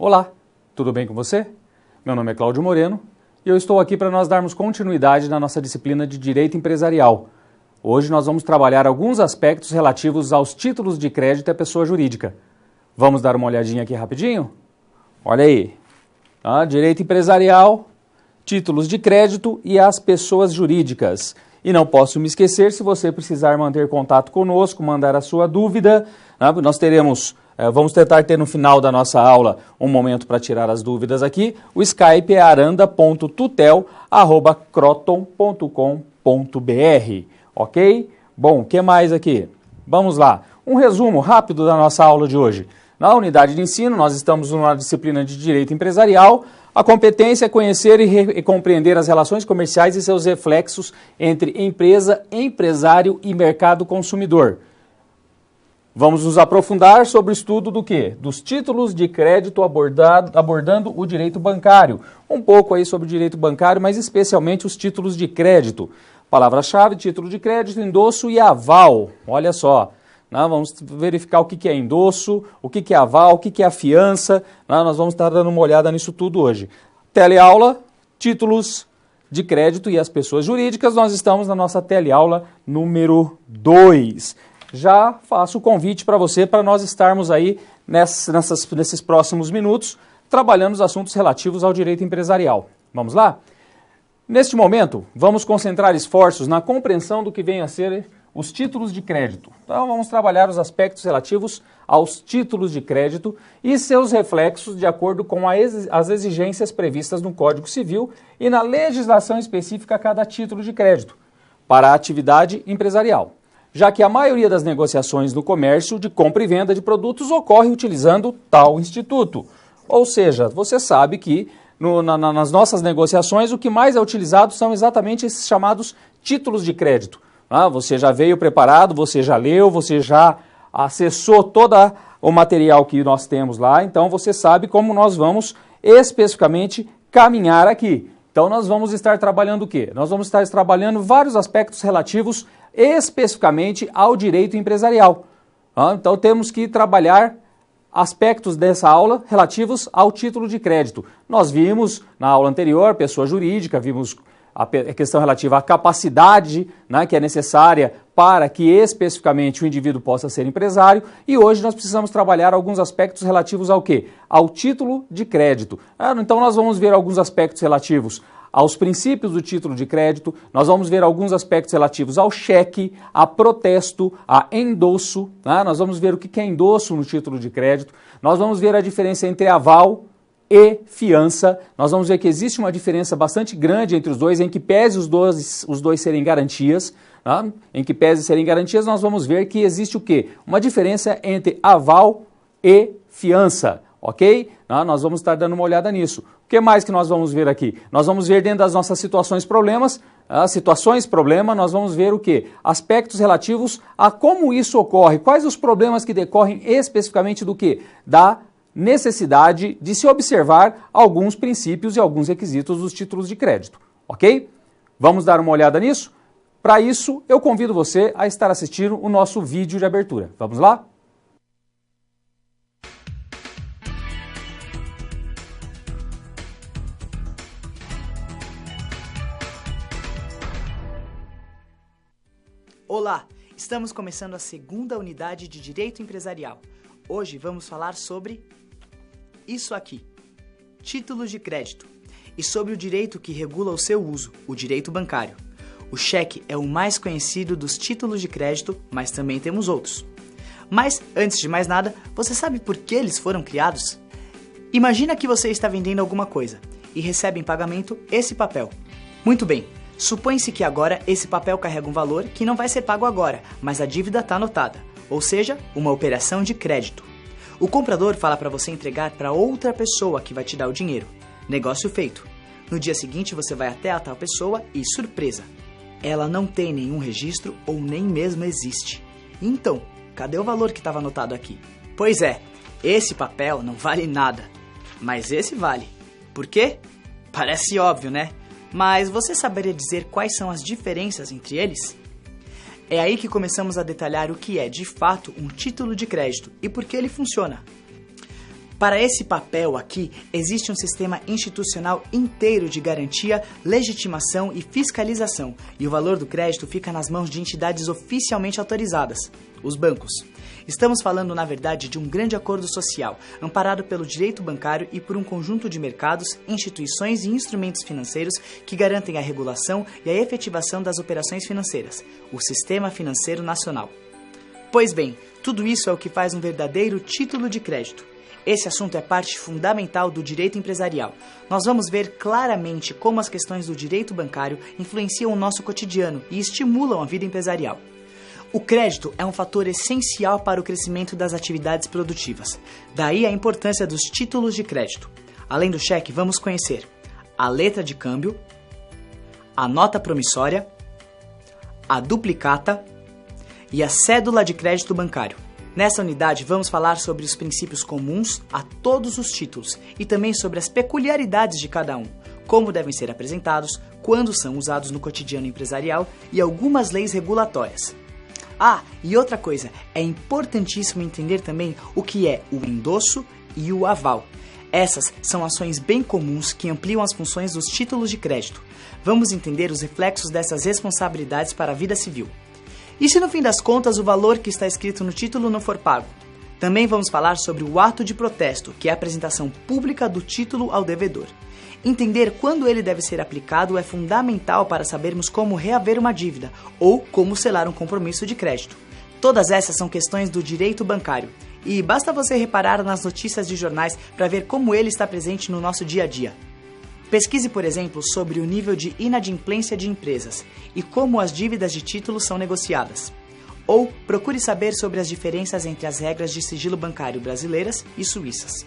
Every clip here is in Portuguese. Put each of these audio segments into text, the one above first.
Olá, tudo bem com você? Meu nome é Cláudio Moreno e eu estou aqui para nós darmos continuidade na nossa disciplina de Direito Empresarial. Hoje nós vamos trabalhar alguns aspectos relativos aos títulos de crédito à pessoa jurídica. Vamos dar uma olhadinha aqui rapidinho? Olha aí, Direito Empresarial, títulos de crédito e as pessoas jurídicas. E não posso me esquecer, se você precisar manter contato conosco, mandar a sua dúvida, nós vamos tentar ter no final da nossa aula um momento para tirar as dúvidas aqui. O Skype é aranda.tutel@croton.com.br, ok? Bom, o que mais aqui? Vamos lá, um resumo rápido da nossa aula de hoje. Na unidade de ensino, nós estamos numa disciplina de Direito Empresarial. A competência é conhecer e compreender as relações comerciais e seus reflexos entre empresa, empresário e mercado consumidor. Vamos nos aprofundar sobre o estudo do quê? Dos títulos de crédito abordando o direito bancário. Um pouco aí sobre o direito bancário, mas especialmente os títulos de crédito. Palavra-chave, título de crédito, endosso e aval. Olha só. Vamos verificar o que é endosso, o que é aval, o que é a fiança. Nós vamos estar dando uma olhada nisso tudo hoje. Teleaula, títulos de crédito e as pessoas jurídicas. Nós estamos na nossa teleaula número 2. Já faço o convite para você para nós estarmos aí nesses próximos minutos trabalhando os assuntos relativos ao direito empresarial. Vamos lá? Neste momento, vamos concentrar esforços na compreensão do que vem a ser os títulos de crédito. Então, vamos trabalhar os aspectos relativos aos títulos de crédito e seus reflexos de acordo com as exigências previstas no Código Civil e na legislação específica a cada título de crédito para a atividade empresarial, já que a maioria das negociações no comércio de compra e venda de produtos ocorre utilizando tal instituto. Ou seja, você sabe que nas nossas negociações o que mais é utilizado são exatamente esses chamados títulos de crédito. Você já veio preparado, você já leu, você já acessou todo o material que nós temos lá, então você sabe como nós vamos especificamente caminhar aqui. Então nós vamos estar trabalhando o quê? Nós vamos estar trabalhando vários aspectos relativos especificamente ao direito empresarial. Então temos que trabalhar aspectos dessa aula relativos ao título de crédito. Nós vimos na aula anterior, pessoa jurídica, vimos a questão relativa à capacidade, que é necessária para que especificamente o indivíduo possa ser empresário, e hoje nós precisamos trabalhar alguns aspectos relativos ao quê? Ao título de crédito. Então nós vamos ver alguns aspectos relativos aos princípios do título de crédito, nós vamos ver alguns aspectos relativos ao cheque, a protesto, a endosso, nós vamos ver o que é endosso no título de crédito, nós vamos ver a diferença entre aval e fiança. Nós vamos ver que existe uma diferença bastante grande entre os dois, em que pese os dois serem garantias. Em que pese serem garantias, nós vamos ver que existe o quê? Uma diferença entre aval e fiança, ok? Nós vamos estar dando uma olhada nisso. O que mais que nós vamos ver aqui? Nós vamos ver dentro das nossas situações-problema, nós vamos ver o quê? Aspectos relativos a como isso ocorre, quais os problemas que decorrem especificamente do quê? Da necessidade de se observar alguns princípios e alguns requisitos dos títulos de crédito, ok? Vamos dar uma olhada nisso? Para isso, eu convido você a estar assistindo o nosso vídeo de abertura. Vamos lá? Olá, estamos começando a segunda unidade de Direito Empresarial. Hoje vamos falar sobre isso aqui, títulos de crédito, e sobre o direito que regula o seu uso, o direito bancário. O cheque é o mais conhecido dos títulos de crédito, mas também temos outros. Mas, antes de mais nada, você sabe por que eles foram criados? Imagina que você está vendendo alguma coisa e recebe em pagamento esse papel. Muito bem, supõe-se que agora esse papel carrega um valor que não vai ser pago agora, mas a dívida está anotada, ou seja, uma operação de crédito. O comprador fala para você entregar para outra pessoa que vai te dar o dinheiro. Negócio feito. No dia seguinte você vai até a tal pessoa e, surpresa, ela não tem nenhum registro ou nem mesmo existe. Então, cadê o valor que estava anotado aqui? Pois é, esse papel não vale nada, mas esse vale. Por quê? Parece óbvio, né? Mas você saberia dizer quais são as diferenças entre eles? É aí que começamos a detalhar o que é, de fato, um título de crédito e por que ele funciona. Para esse papel aqui, existe um sistema institucional inteiro de garantia, legitimação e fiscalização, e o valor do crédito fica nas mãos de entidades oficialmente autorizadas, os bancos. Estamos falando, na verdade, de um grande acordo social, amparado pelo direito bancário e por um conjunto de mercados, instituições e instrumentos financeiros que garantem a regulação e a efetivação das operações financeiras, o Sistema Financeiro Nacional. Pois bem, tudo isso é o que faz um verdadeiro título de crédito. Esse assunto é parte fundamental do direito empresarial. Nós vamos ver claramente como as questões do direito bancário influenciam o nosso cotidiano e estimulam a vida empresarial. O crédito é um fator essencial para o crescimento das atividades produtivas. Daí a importância dos títulos de crédito. Além do cheque, vamos conhecer a letra de câmbio, a nota promissória, a duplicata e a cédula de crédito bancário. Nessa unidade, vamos falar sobre os princípios comuns a todos os títulos e também sobre as peculiaridades de cada um, como devem ser apresentados, quando são usados no cotidiano empresarial e algumas leis regulatórias. Ah, e outra coisa, é importantíssimo entender também o que é o endosso e o aval. Essas são ações bem comuns que ampliam as funções dos títulos de crédito. Vamos entender os reflexos dessas responsabilidades para a vida civil. E se no fim das contas o valor que está escrito no título não for pago? Também vamos falar sobre o ato de protesto, que é a apresentação pública do título ao devedor. Entender quando ele deve ser aplicado é fundamental para sabermos como reaver uma dívida ou como selar um compromisso de crédito. Todas essas são questões do direito bancário e basta você reparar nas notícias de jornais para ver como ele está presente no nosso dia a dia. Pesquise, por exemplo, sobre o nível de inadimplência de empresas e como as dívidas de títulos são negociadas. Ou procure saber sobre as diferenças entre as regras de sigilo bancário brasileiras e suíças.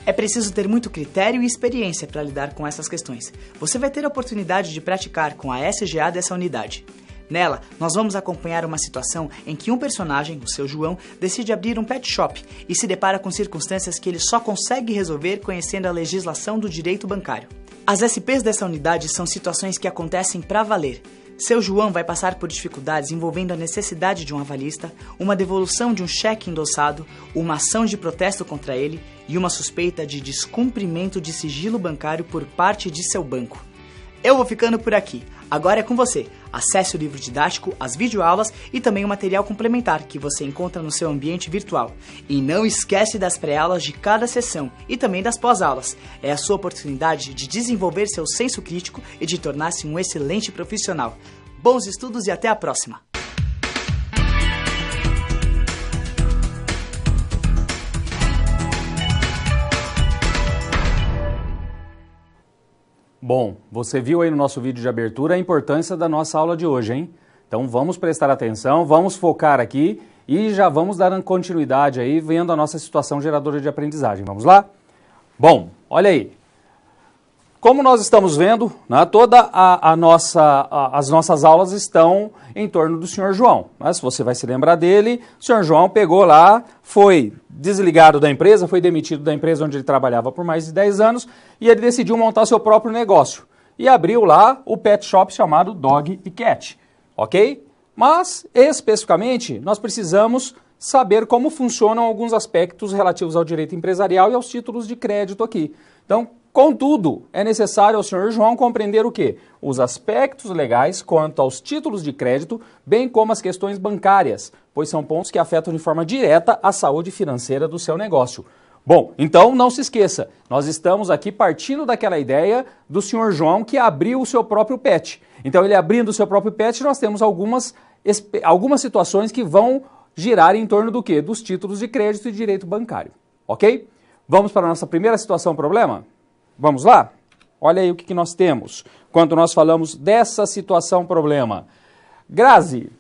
É preciso ter muito critério e experiência para lidar com essas questões. Você vai ter a oportunidade de praticar com a SGA dessa unidade. Nela, nós vamos acompanhar uma situação em que um personagem, o seu João, decide abrir um pet shop e se depara com circunstâncias que ele só consegue resolver conhecendo a legislação do direito bancário. As SPs dessa unidade são situações que acontecem para valer. Seu João vai passar por dificuldades envolvendo a necessidade de um avalista, uma devolução de um cheque endossado, uma ação de protesto contra ele e uma suspeita de descumprimento de sigilo bancário por parte de seu banco. Eu vou ficando por aqui. Agora é com você. Acesse o livro didático, as videoaulas e também o material complementar que você encontra no seu ambiente virtual. E não esquece das pré-aulas de cada sessão e também das pós-aulas. É a sua oportunidade de desenvolver seu senso crítico e de tornar-se um excelente profissional. Bons estudos e até a próxima! Bom, você viu aí no nosso vídeo de abertura a importância da nossa aula de hoje, hein? Então vamos prestar atenção, vamos focar aqui e já vamos dar continuidade aí vendo a nossa situação geradora de aprendizagem. Vamos lá? Bom, olha aí. Como nós estamos vendo, né, as nossas aulas estão em torno do Sr. João. Mas se você vai se lembrar dele, o Sr. João pegou lá, foi desligado da empresa, foi demitido da empresa onde ele trabalhava por mais de 10 anos e ele decidiu montar seu próprio negócio. E abriu lá o pet shop chamado Dog e Cat, ok? Mas, especificamente, nós precisamos saber como funcionam alguns aspectos relativos ao direito empresarial e aos títulos de crédito aqui. Então, contudo, é necessário ao Sr. João compreender o quê? Os aspectos legais quanto aos títulos de crédito, bem como as questões bancárias, pois são pontos que afetam de forma direta a saúde financeira do seu negócio. Bom, então não se esqueça, nós estamos aqui partindo daquela ideia do Sr. João que abriu o seu próprio pet. Então, ele abrindo o seu próprio pet, nós temos algumas situações que vão girar em torno do quê? Dos títulos de crédito e direito bancário, ok? Vamos para a nossa primeira situação problema? Vamos lá? Olha aí o que nós temos quando nós falamos dessa situação problema. Grazi,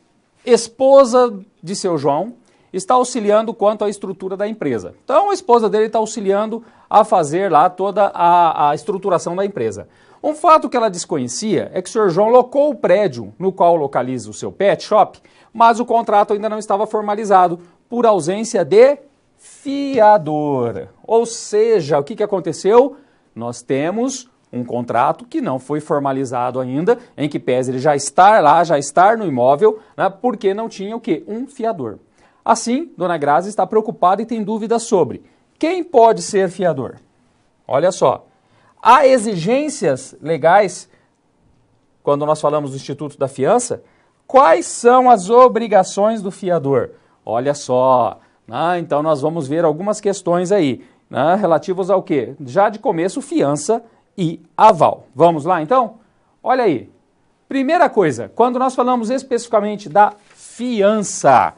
esposa de seu João, está auxiliando quanto à estrutura da empresa. Então, a esposa dele está auxiliando a fazer lá toda a estruturação da empresa. Um fato que ela desconhecia é que o Sr. João locou o prédio no qual localiza o seu pet shop, mas o contrato ainda não estava formalizado por ausência de fiador. Ou seja, o que aconteceu? Nós temos um contrato que não foi formalizado ainda, em que pese ele já estar lá, já estar no imóvel, né, porque não tinha o quê? Um fiador. Assim, Dona Grazi está preocupada e tem dúvidas sobre Quem pode ser fiador? Olha só, há exigências legais, quando nós falamos do Instituto da Fiança, quais são as obrigações do fiador? Olha só, então nós vamos ver algumas questões aí, relativas ao quê? Já de começo, fiança e aval. Vamos lá então? Olha aí, primeira coisa, quando nós falamos especificamente da fiança,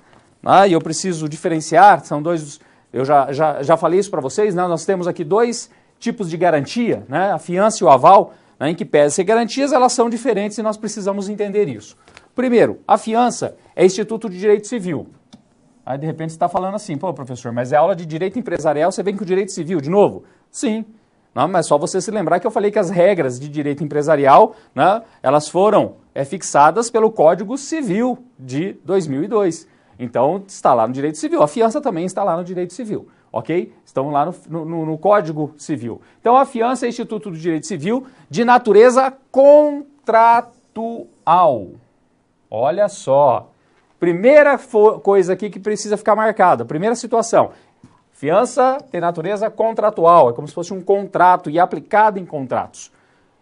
e eu preciso diferenciar, são dois, eu já falei isso para vocês, nós temos aqui dois tipos de garantia, a fiança e o aval, em que pese ser garantias, elas são diferentes e nós precisamos entender isso. Primeiro, a fiança é Instituto de Direito Civil. Aí de repente você está falando assim, pô professor, mas é aula de direito empresarial, você vem com o direito civil de novo? Sim. Não, mas só você se lembrar que eu falei que as regras de direito empresarial, elas foram fixadas pelo Código Civil de 2002. Então, está lá no direito civil. A fiança também está lá no direito civil, ok? Estão lá no Código Civil. Então, a fiança é Instituto do Direito Civil de natureza contratual. Olha só. Primeira coisa aqui que precisa ficar marcada. Primeira situação. Fiança tem natureza contratual, é como se fosse um contrato e aplicado em contratos.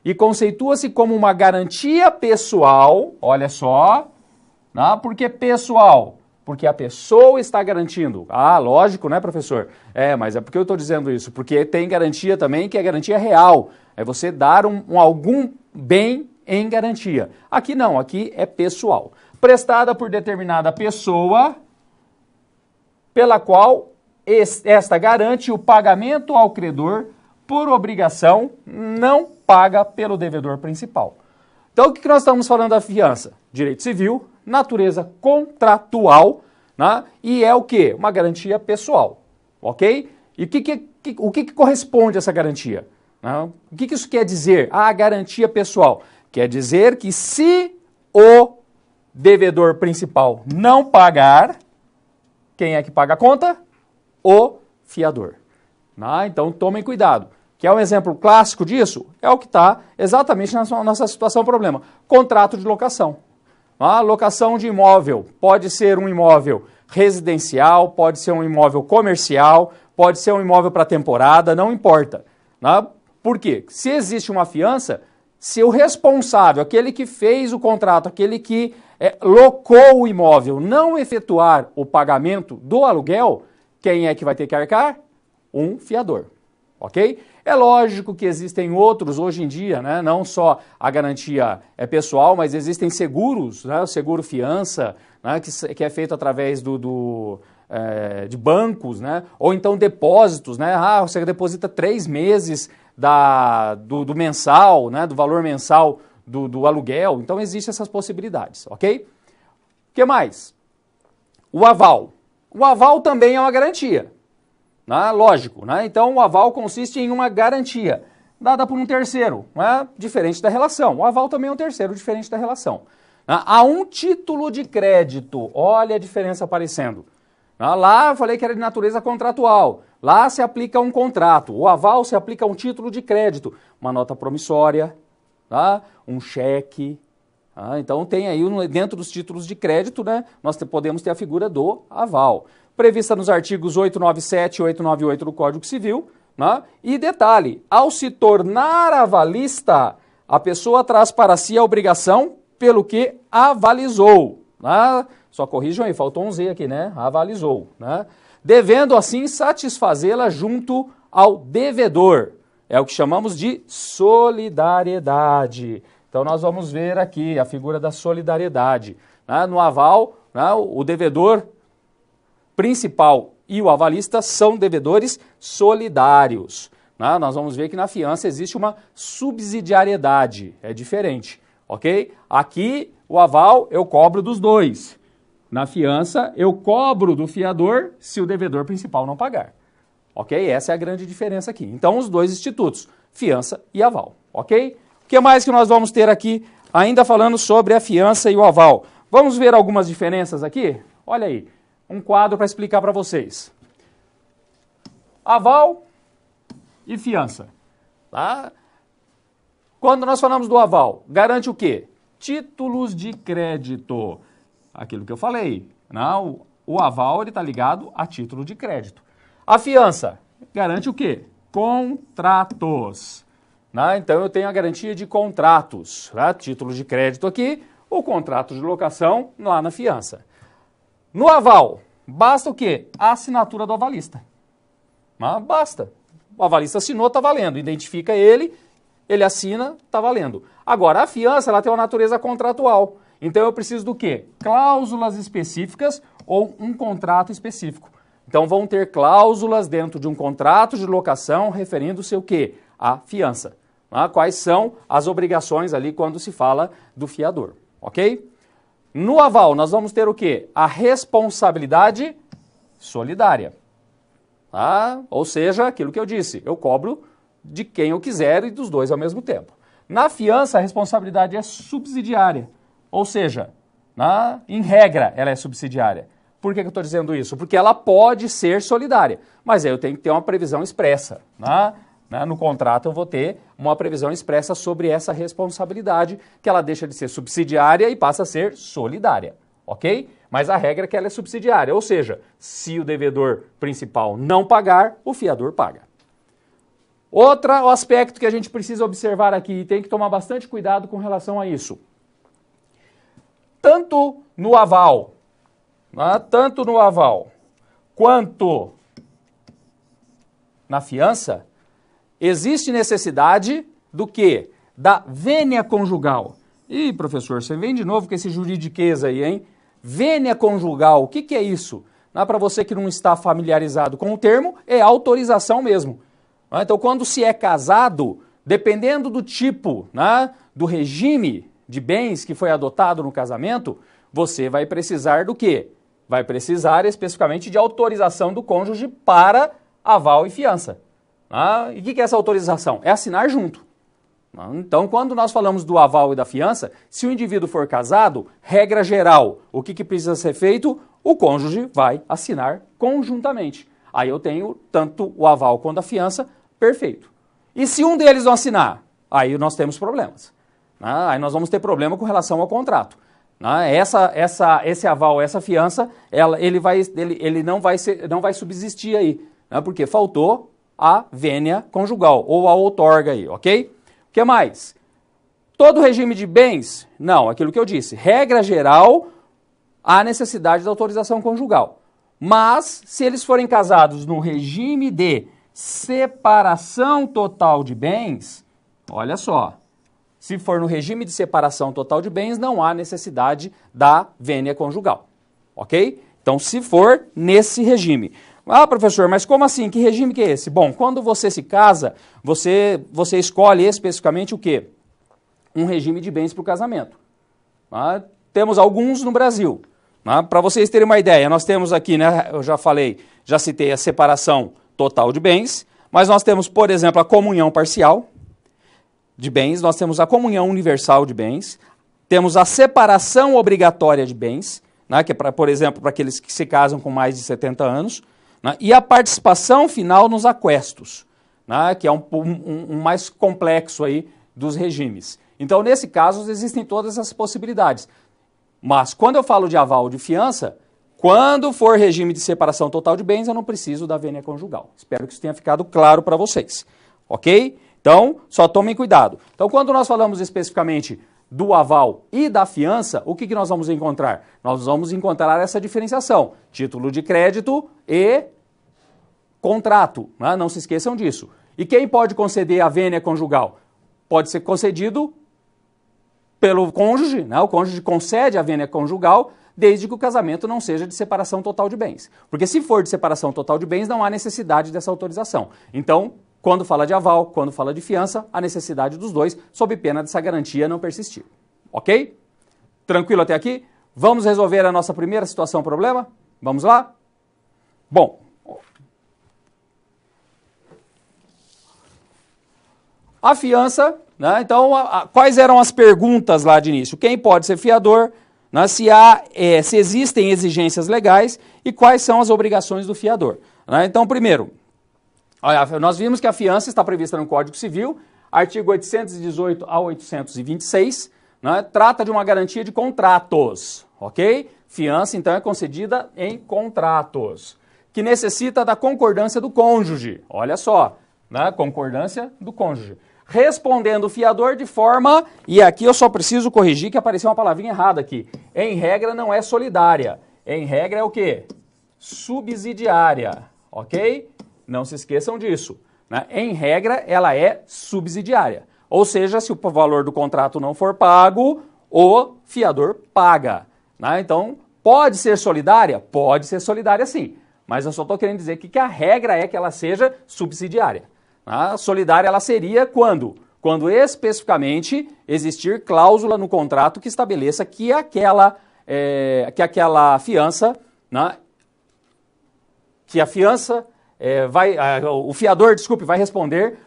E conceitua-se como uma garantia pessoal, olha só, por que pessoal? Porque a pessoa está garantindo. Ah, lógico, né, professor? Mas é porque eu estou dizendo isso, porque tem garantia também que é garantia real, é você dar algum bem em garantia. Aqui não, aqui é pessoal. Prestada por determinada pessoa, pela qual esta garante o pagamento ao credor por obrigação não paga pelo devedor principal. Então, o que nós estamos falando da fiança? Direito civil, natureza contratual, e é o quê? Uma garantia pessoal, ok? E o que corresponde a essa garantia? O que isso quer dizer? A garantia pessoal quer dizer que se o devedor principal não pagar, quem é que paga a conta? O fiador. Então, tomem cuidado. Quer um exemplo clássico disso? É o que está exatamente na nossa situação problema. Contrato de locação. Locação de imóvel. Pode ser um imóvel residencial, pode ser um imóvel comercial, pode ser um imóvel para temporada, não importa. Por quê? Se existe uma fiança, se o responsável, aquele que fez o contrato, aquele que locou o imóvel, não efetuar o pagamento do aluguel, quem é que vai ter que arcar? Um fiador, ok? É lógico que existem outros hoje em dia, não só a garantia pessoal, mas existem seguros, o seguro fiança, que é feito através de bancos, ou então depósitos, você deposita 3 meses do mensal, do valor mensal do aluguel, então existem essas possibilidades, ok? O que mais? O aval. O aval também é uma garantia, lógico, então o aval consiste em uma garantia dada por um terceiro, diferente da relação. O aval também é um terceiro, diferente da relação. Há um título de crédito, olha a diferença aparecendo. Lá eu falei que era de natureza contratual, lá se aplica um contrato, o aval se aplica a um título de crédito, uma nota promissória, um cheque. Então tem aí, dentro dos títulos de crédito, nós podemos ter a figura do aval, prevista nos artigos 897 e 898 do Código Civil. E detalhe, ao se tornar avalista, a pessoa traz para si a obrigação pelo que avalizou. Só corrijam aí, faltou um Z aqui, avalizou. Devendo assim satisfazê-la junto ao devedor. É o que chamamos de solidariedade. Então nós vamos ver aqui a figura da solidariedade. No aval, o devedor principal e o avalista são devedores solidários. Nós vamos ver que na fiança existe uma subsidiariedade, é diferente, ok? Aqui, o aval eu cobro dos dois. Na fiança, eu cobro do fiador se o devedor principal não pagar. Ok? Essa é a grande diferença aqui. Então, os dois institutos, fiança e aval. Ok? O que mais que nós vamos ter aqui, ainda falando sobre a fiança e o aval? Vamos ver algumas diferenças aqui? Olha aí, um quadro para explicar para vocês. Aval e fiança. Quando nós falamos do aval, garante o quê? Títulos de crédito. Aquilo que eu falei. O aval está ligado a título de crédito. A fiança garante o quê? Contratos. Né? Então, eu tenho a garantia de contratos. Tá? Título de crédito aqui, o contrato de locação lá na fiança. No aval, basta o quê? A assinatura do avalista. Basta. O avalista assinou, está valendo. Identifica ele, ele assina, está valendo. Agora, a fiança ela tem uma natureza contratual. Então, eu preciso do quê? Cláusulas específicas ou um contrato específico. Então, vão ter cláusulas dentro de um contrato de locação referindo-se ao quê? A fiança. Quais são as obrigações ali quando se fala do fiador, ok? No aval, nós vamos ter o quê? A responsabilidade solidária. Ou seja, aquilo que eu disse, eu cobro de quem eu quiser e dos dois ao mesmo tempo. Na fiança, a responsabilidade é subsidiária, ou seja, em regra, ela é subsidiária. Por que eu estou dizendo isso? Porque ela pode ser solidária, mas aí eu tenho que ter uma previsão expressa. No contrato eu vou ter uma previsão expressa sobre essa responsabilidade, que ela deixa de ser subsidiária e passa a ser solidária, ok? Mas a regra é que ela é subsidiária, ou seja, se o devedor principal não pagar, o fiador paga. Outro aspecto que a gente precisa observar aqui e tem que tomar bastante cuidado com relação a isso. Tanto no aval quanto na fiança, existe necessidade do quê? Da vênia conjugal. Ih, professor, você vem de novo com esse juridiquês aí, hein? Vênia conjugal, o que é isso? Para você que não está familiarizado com o termo, é autorização mesmo. Então, quando se é casado, dependendo do tipo, do regime de bens que foi adotado no casamento, você vai precisar do quê? Vai precisar especificamente de autorização do cônjuge para aval e fiança. E o que é essa autorização? É assinar junto. Então, quando nós falamos do aval e da fiança, se o indivíduo for casado, regra geral, o que precisa ser feito? O cônjuge vai assinar conjuntamente. Aí eu tenho tanto o aval quanto a fiança, perfeito. E se um deles não assinar? Aí nós temos problemas. Aí nós vamos ter problema com relação ao contrato. Esse aval, essa fiança, ele não vai subsistir aí, porque faltou a vênia conjugal, ou a outorga aí, ok? O que mais? Todo regime de bens? Não, aquilo que eu disse. Regra geral, há necessidade da autorização conjugal. Mas, se eles forem casados no regime de separação total de bens, olha só, se for no regime de separação total de bens, não há necessidade da vênia conjugal, ok? Então, se for nesse regime. Professor, mas como assim? Que regime que é esse? Bom, quando você se casa, você escolhe especificamente o quê? Um regime de bens para o casamento. Temos alguns no Brasil. Para vocês terem uma ideia, nós temos aqui, eu já citei a separação total de bens, mas nós temos, por exemplo, a comunhão parcial de bens, nós temos a comunhão universal de bens, temos a separação obrigatória de bens, que é, por exemplo, para aqueles que se casam com mais de 70 anos, e a participação final nos aquestos, que é um mais complexo aí dos regimes. Então, nesse caso, existem todas essas possibilidades. Mas, quando eu falo de aval ou de fiança, quando for regime de separação total de bens, eu não preciso da vênia conjugal. Espero que isso tenha ficado claro para vocês. Ok? Então, só tomem cuidado. Então, quando nós falamos especificamente do aval e da fiança, o que nós vamos encontrar? Nós vamos encontrar essa diferenciação. Título de crédito e contrato. Não se esqueçam disso. E quem pode conceder a vênia conjugal? Pode ser concedido pelo cônjuge, o cônjuge concede a vênia conjugal desde que o casamento não seja de separação total de bens. Porque se for de separação total de bens, não há necessidade dessa autorização. Então, quando fala de aval, quando fala de fiança, a necessidade dos dois, sob pena dessa garantia não persistir. Ok? Tranquilo até aqui? Vamos resolver a nossa primeira situação problema? Vamos lá? Bom, a fiança, então, quais eram as perguntas lá de início? Quem pode ser fiador? Se existem exigências legais e quais são as obrigações do fiador? Então, primeiro, nós vimos que a fiança está prevista no Código Civil, artigo 818 a 826, trata de uma garantia de contratos, ok? Fiança, então, é concedida em contratos. que necessita da concordância do cônjuge. Olha só, né? Concordância do cônjuge. Respondendo o fiador de forma, e aqui eu só preciso corrigir que apareceu uma palavrinha errada aqui. Em regra não é solidária. Em regra é o quê? Subsidiária, ok? Não se esqueçam disso. Né? Em regra, ela é subsidiária. Ou seja, se o valor do contrato não for pago, o fiador paga. Né? Então, pode ser solidária? Pode ser solidária sim. Mas eu só estou querendo dizer que a regra é que ela seja subsidiária. A solidária ela seria quando? Quando especificamente existir cláusula no contrato que estabeleça que aquela fiança, né, o fiador, vai responder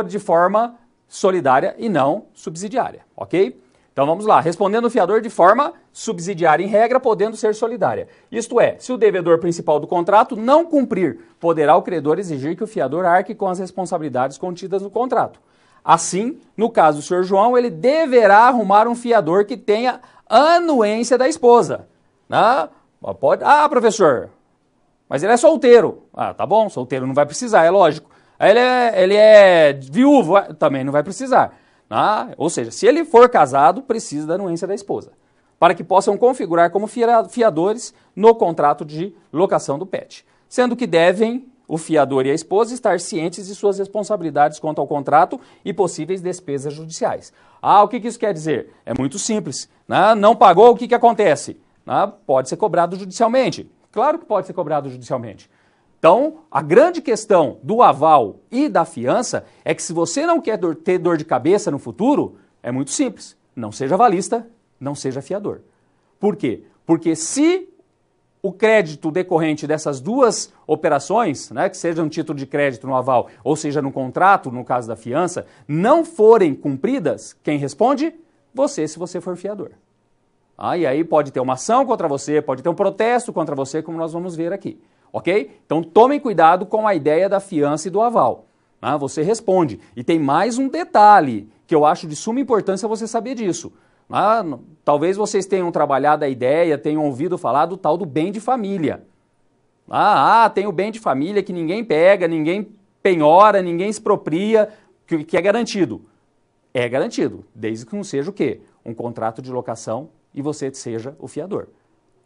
de forma solidária e não subsidiária, ok? Então vamos lá, respondendo o fiador de forma subsidiária em regra, podendo ser solidária. Isto é, se o devedor principal do contrato não cumprir, poderá o credor exigir que o fiador arque com as responsabilidades contidas no contrato. Assim, no caso do senhor João, ele deverá arrumar um fiador que tenha anuência da esposa. Professor, mas ele é solteiro. Tá bom, solteiro não vai precisar, é lógico. Ele é viúvo, também não vai precisar. Ou seja, se ele for casado, precisa da anuência da esposa, para que possam configurar como fiadores no contrato de locação do pet. Sendo que devem o fiador e a esposa estar cientes de suas responsabilidades quanto ao contrato e possíveis despesas judiciais. O que isso quer dizer? É muito simples. Não pagou, o que acontece? Pode ser cobrado judicialmente. Claro que pode ser cobrado judicialmente. Então, a grande questão do aval e da fiança é que se você não quer ter dor de cabeça no futuro, é muito simples. Não seja avalista, não seja fiador. Por quê? Porque se o crédito decorrente dessas duas operações, que seja um título de crédito no aval ou seja no contrato, no caso da fiança, não forem cumpridas, quem responde? Você, se você for fiador. E aí pode ter uma ação contra você, pode ter um protesto contra você, como nós vamos ver aqui. Ok? Então tomem cuidado com a ideia da fiança e do aval. Você responde. E tem mais um detalhe que eu acho de suma importância você saber disso. Talvez vocês tenham trabalhado a ideia, tenham ouvido falar do tal do bem de família. Tem o bem de família que ninguém pega, ninguém penhora, ninguém expropria, que é garantido. É garantido, desde que não seja o quê? Um contrato de locação e você seja o fiador.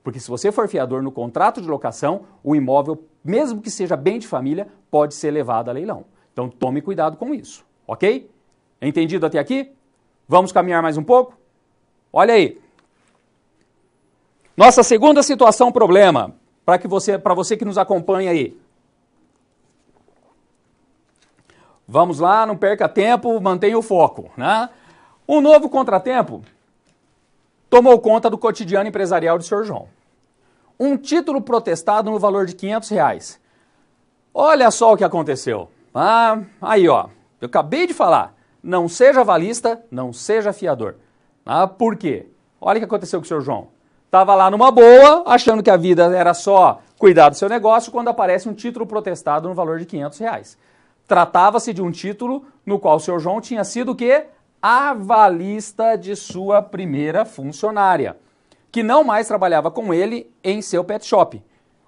Porque se você for fiador no contrato de locação, o imóvel, mesmo que seja bem de família, pode ser levado a leilão. Então tome cuidado com isso, ok? Entendido até aqui? Vamos caminhar mais um pouco? Olha aí. Nossa segunda situação problema, para você que nos acompanha aí. Vamos lá, não perca tempo, mantenha o foco. Um novo contratempo tomou conta do cotidiano empresarial do Sr. João. Um título protestado no valor de R$500. Olha só o que aconteceu. Aí, ó, eu acabei de falar. Não seja avalista, não seja fiador. Por quê? Olha o que aconteceu com o Sr. João. Estava lá numa boa, achando que a vida era só cuidar do seu negócio, quando aparece um título protestado no valor de R$500. Tratava-se de um título no qual o Sr. João tinha sido o quê? Avalista de sua primeira funcionária, que não mais trabalhava com ele em seu pet shop.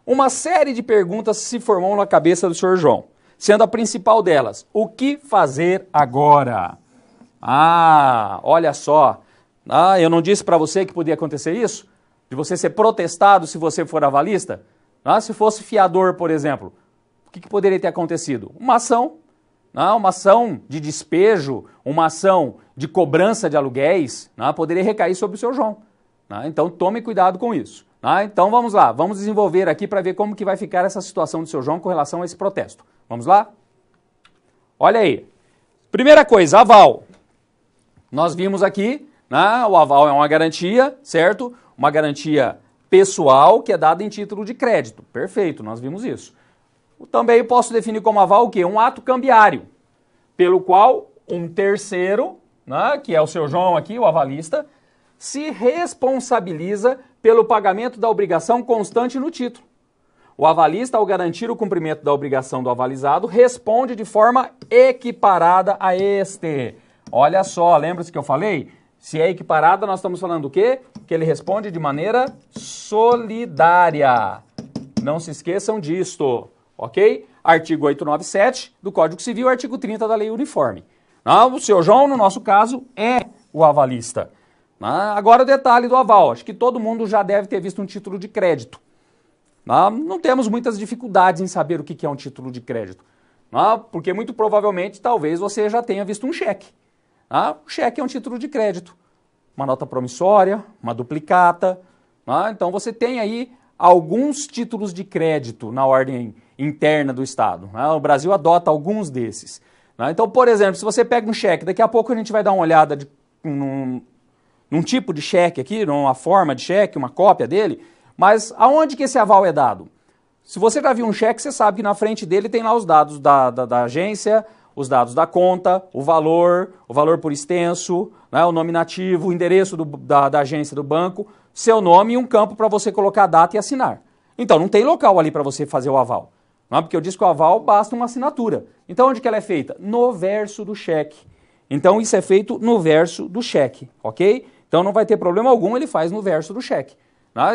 Uma série de perguntas se formou na cabeça do Sr. João, sendo a principal delas, o que fazer agora? Olha só, eu não disse para você que podia acontecer isso? De você ser protestado se você for avalista? Se fosse fiador, por exemplo, o que poderia ter acontecido? Uma ação de despejo, uma ação de cobrança de aluguéis, poderia recair sobre o Sr. João. Então tome cuidado com isso. Então vamos lá, vamos desenvolver aqui para ver como que vai ficar essa situação do Sr. João com relação a esse protesto. Vamos lá? Olha aí. Primeira coisa, aval. Nós vimos aqui, o aval é uma garantia, certo? Uma garantia pessoal que é dada em título de crédito. Perfeito, nós vimos isso. Também posso definir como aval o quê? Um ato cambiário, pelo qual um terceiro, que é o Sr. João aqui, o avalista, se responsabiliza pelo pagamento da obrigação constante no título. O avalista, ao garantir o cumprimento da obrigação do avalizado, responde de forma equiparada a este. Olha só, lembra-se que eu falei? Se é equiparada, nós estamos falando do quê? Que ele responde de maneira solidária. Não se esqueçam disto, ok? Artigo 897 do Código Civil, artigo 30 da Lei Uniforme. O seu João, no nosso caso, é o avalista. Agora o detalhe do aval, acho que todo mundo já deve ter visto um título de crédito. Não temos muitas dificuldades em saber o que é um título de crédito, porque muito provavelmente, talvez você já tenha visto um cheque. O cheque é um título de crédito, uma nota promissória, uma duplicata. Então você tem aí alguns títulos de crédito na ordem interna do Estado. O Brasil adota alguns desses. Então, por exemplo, se você pega um cheque, daqui a pouco a gente vai dar uma olhada num tipo de cheque aqui, numa forma de cheque, uma cópia dele, mas aonde que esse aval é dado? Se você já viu um cheque, você sabe que na frente dele tem lá os dados da agência, os dados da conta, o valor por extenso, o nominativo, o endereço da agência do banco, seu nome e um campo para você colocar a data e assinar. Então, não tem local ali para você fazer o aval. Porque eu disse que o aval basta uma assinatura. Então, onde que ela é feita? No verso do cheque. Então, isso é feito no verso do cheque, ok? Então, não vai ter problema algum, ele faz no verso do cheque.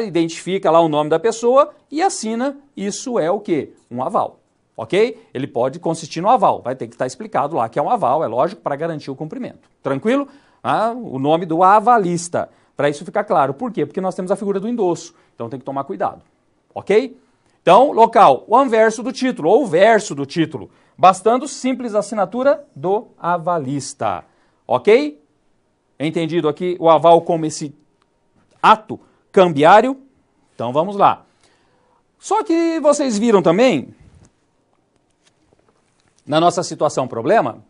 Identifica lá o nome da pessoa e assina, isso é o quê? Um aval, ok? Ele pode consistir no aval, vai ter que estar explicado lá que é um aval, é lógico, para garantir o cumprimento. Tranquilo? O nome do avalista, para isso ficar claro. Por quê? Porque nós temos a figura do endosso, então tem que tomar cuidado, ok? Então, local, o anverso do título, ou o verso do título, bastando simples assinatura do avalista, ok? Entendido aqui o aval como esse ato cambiário? Então vamos lá. Só que vocês viram também, na nossa situação problema,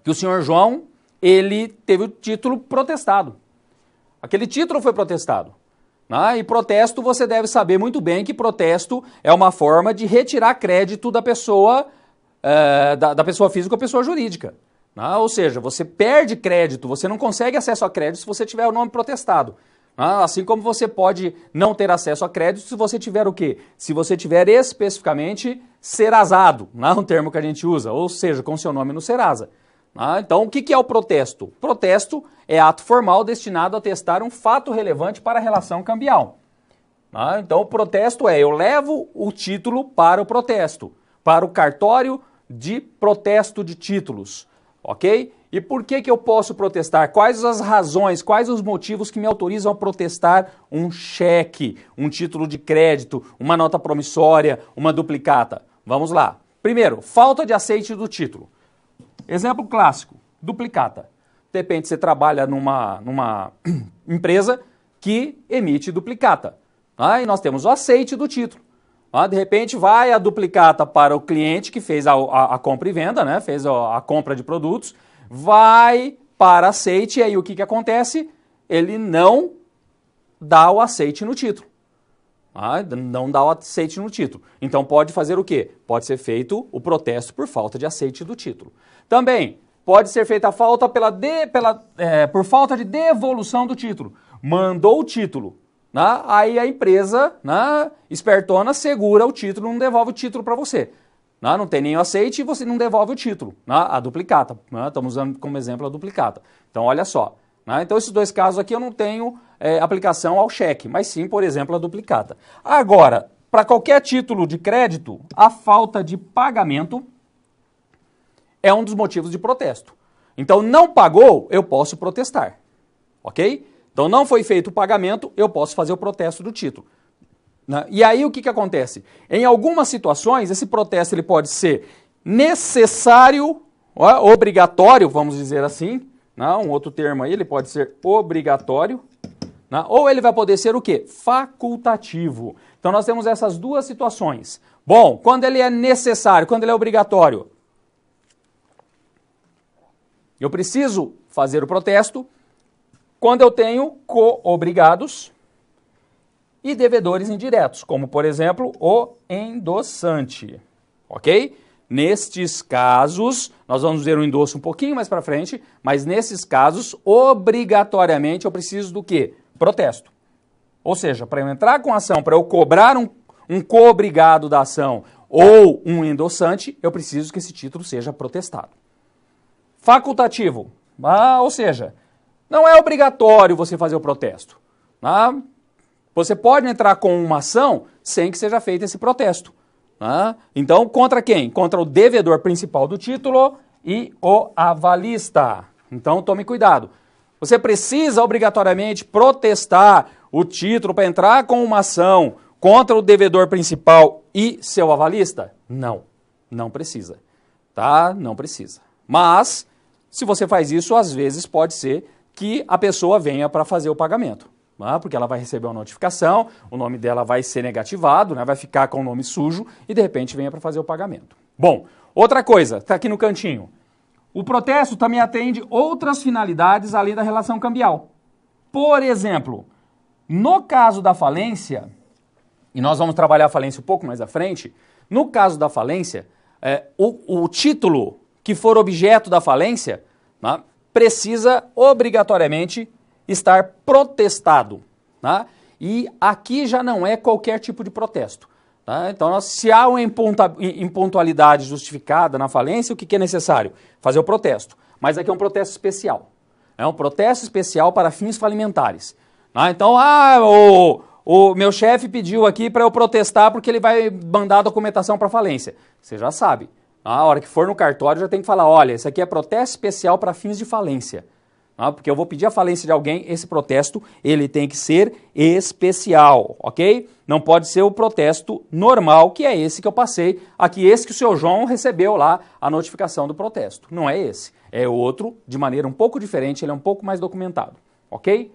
que o senhor João, ele teve o título protestado. Aquele título foi protestado. E protesto, você deve saber muito bem que protesto é uma forma de retirar crédito da pessoa, da pessoa física ou pessoa jurídica. Ou seja, você perde crédito, você não consegue acesso a crédito se você tiver o nome protestado. Assim como você pode não ter acesso a crédito se você tiver o quê? Se você tiver especificamente serasado, um termo que a gente usa, ou seja, com seu nome no Serasa. Então, o que é o protesto? Protesto é ato formal destinado a atestar um fato relevante para a relação cambial. Então, o protesto eu levo o título para o protesto, para o cartório de protesto de títulos, ok? E por que eu posso protestar? Quais as razões, quais os motivos que me autorizam a protestar um cheque, um título de crédito, uma nota promissória, uma duplicata? Vamos lá. Primeiro, falta de aceite do título. Exemplo clássico, duplicata. De repente você trabalha numa empresa que emite duplicata. E nós temos o aceite do título. De repente vai a duplicata para o cliente que fez a compra e venda, fez a compra de produtos, vai para aceite e aí o que acontece? Ele não dá o aceite no título. Não dá o aceite no título. Então pode fazer o quê? Pode ser feito o protesto por falta de aceite do título. Também pode ser feita a falta por falta de devolução do título. Mandou o título. Aí a empresa, espertona, segura o título, não devolve o título para você. Não tem nem o aceite e você não devolve o título. A duplicata. Estamos usando como exemplo a duplicata. Então, olha só. Então, esses dois casos aqui eu não tenho aplicação ao cheque, mas sim, por exemplo, a duplicata. Agora, para qualquer título de crédito, a falta de pagamento é um dos motivos de protesto. Então, não pagou, eu posso protestar. Ok? Então, não foi feito o pagamento, eu posso fazer o protesto do título. E aí, o que acontece? Em algumas situações, esse protesto ele pode ser necessário, obrigatório, vamos dizer assim. Um outro termo aí, ele pode ser obrigatório. Ou ele vai poder ser o quê? Facultativo. Então, nós temos essas duas situações. Bom, quando ele é necessário, quando ele é obrigatório, eu preciso fazer o protesto quando eu tenho co-obrigados e devedores indiretos, como, por exemplo, o endossante, ok? Nestes casos, nós vamos ver o endosso um pouquinho mais para frente, mas nesses casos, obrigatoriamente, eu preciso do quê? Protesto. Ou seja, para eu entrar com a ação, para eu cobrar um co-obrigado da ação ou um endossante, eu preciso que esse título seja protestado. Facultativo, ou seja, não é obrigatório você fazer o protesto. você pode entrar com uma ação sem que seja feito esse protesto. Tá? Então, contra quem? Contra o devedor principal do título e o avalista. Então, tome cuidado. Você precisa obrigatoriamente protestar o título para entrar com uma ação contra o devedor principal e seu avalista? Não, não precisa. Tá? Não precisa. Mas, se você faz isso, às vezes pode ser que a pessoa venha para fazer o pagamento. Tá? Porque ela vai receber uma notificação, o nome dela vai ser negativado, né? Vai ficar com o nome sujo e de repente venha para fazer o pagamento. Bom, outra coisa, está aqui no cantinho. O protesto também atende outras finalidades além da relação cambial. Por exemplo, no caso da falência, e nós vamos trabalhar a falência um pouco mais à frente, no caso da falência, o título que for objeto da falência, né, precisa obrigatoriamente estar protestado. Tá? E aqui já não é qualquer tipo de protesto. Tá? Então, se há uma impontualidade justificada na falência, o que é necessário? Fazer o protesto. Mas aqui é um protesto especial. É um protesto especial para fins falimentares. Tá? Então, o meu chefe pediu aqui para eu protestar porque ele vai mandar a documentação para falência. Você já sabe. A hora que for no cartório já tem que falar, olha, isso aqui é protesto especial para fins de falência. Porque eu vou pedir a falência de alguém, esse protesto ele tem que ser especial, ok? Não pode ser o protesto normal, que é esse que eu passei aqui, esse que o seu João recebeu lá a notificação do protesto. Não é esse, é outro, de maneira um pouco diferente, ele é um pouco mais documentado, ok?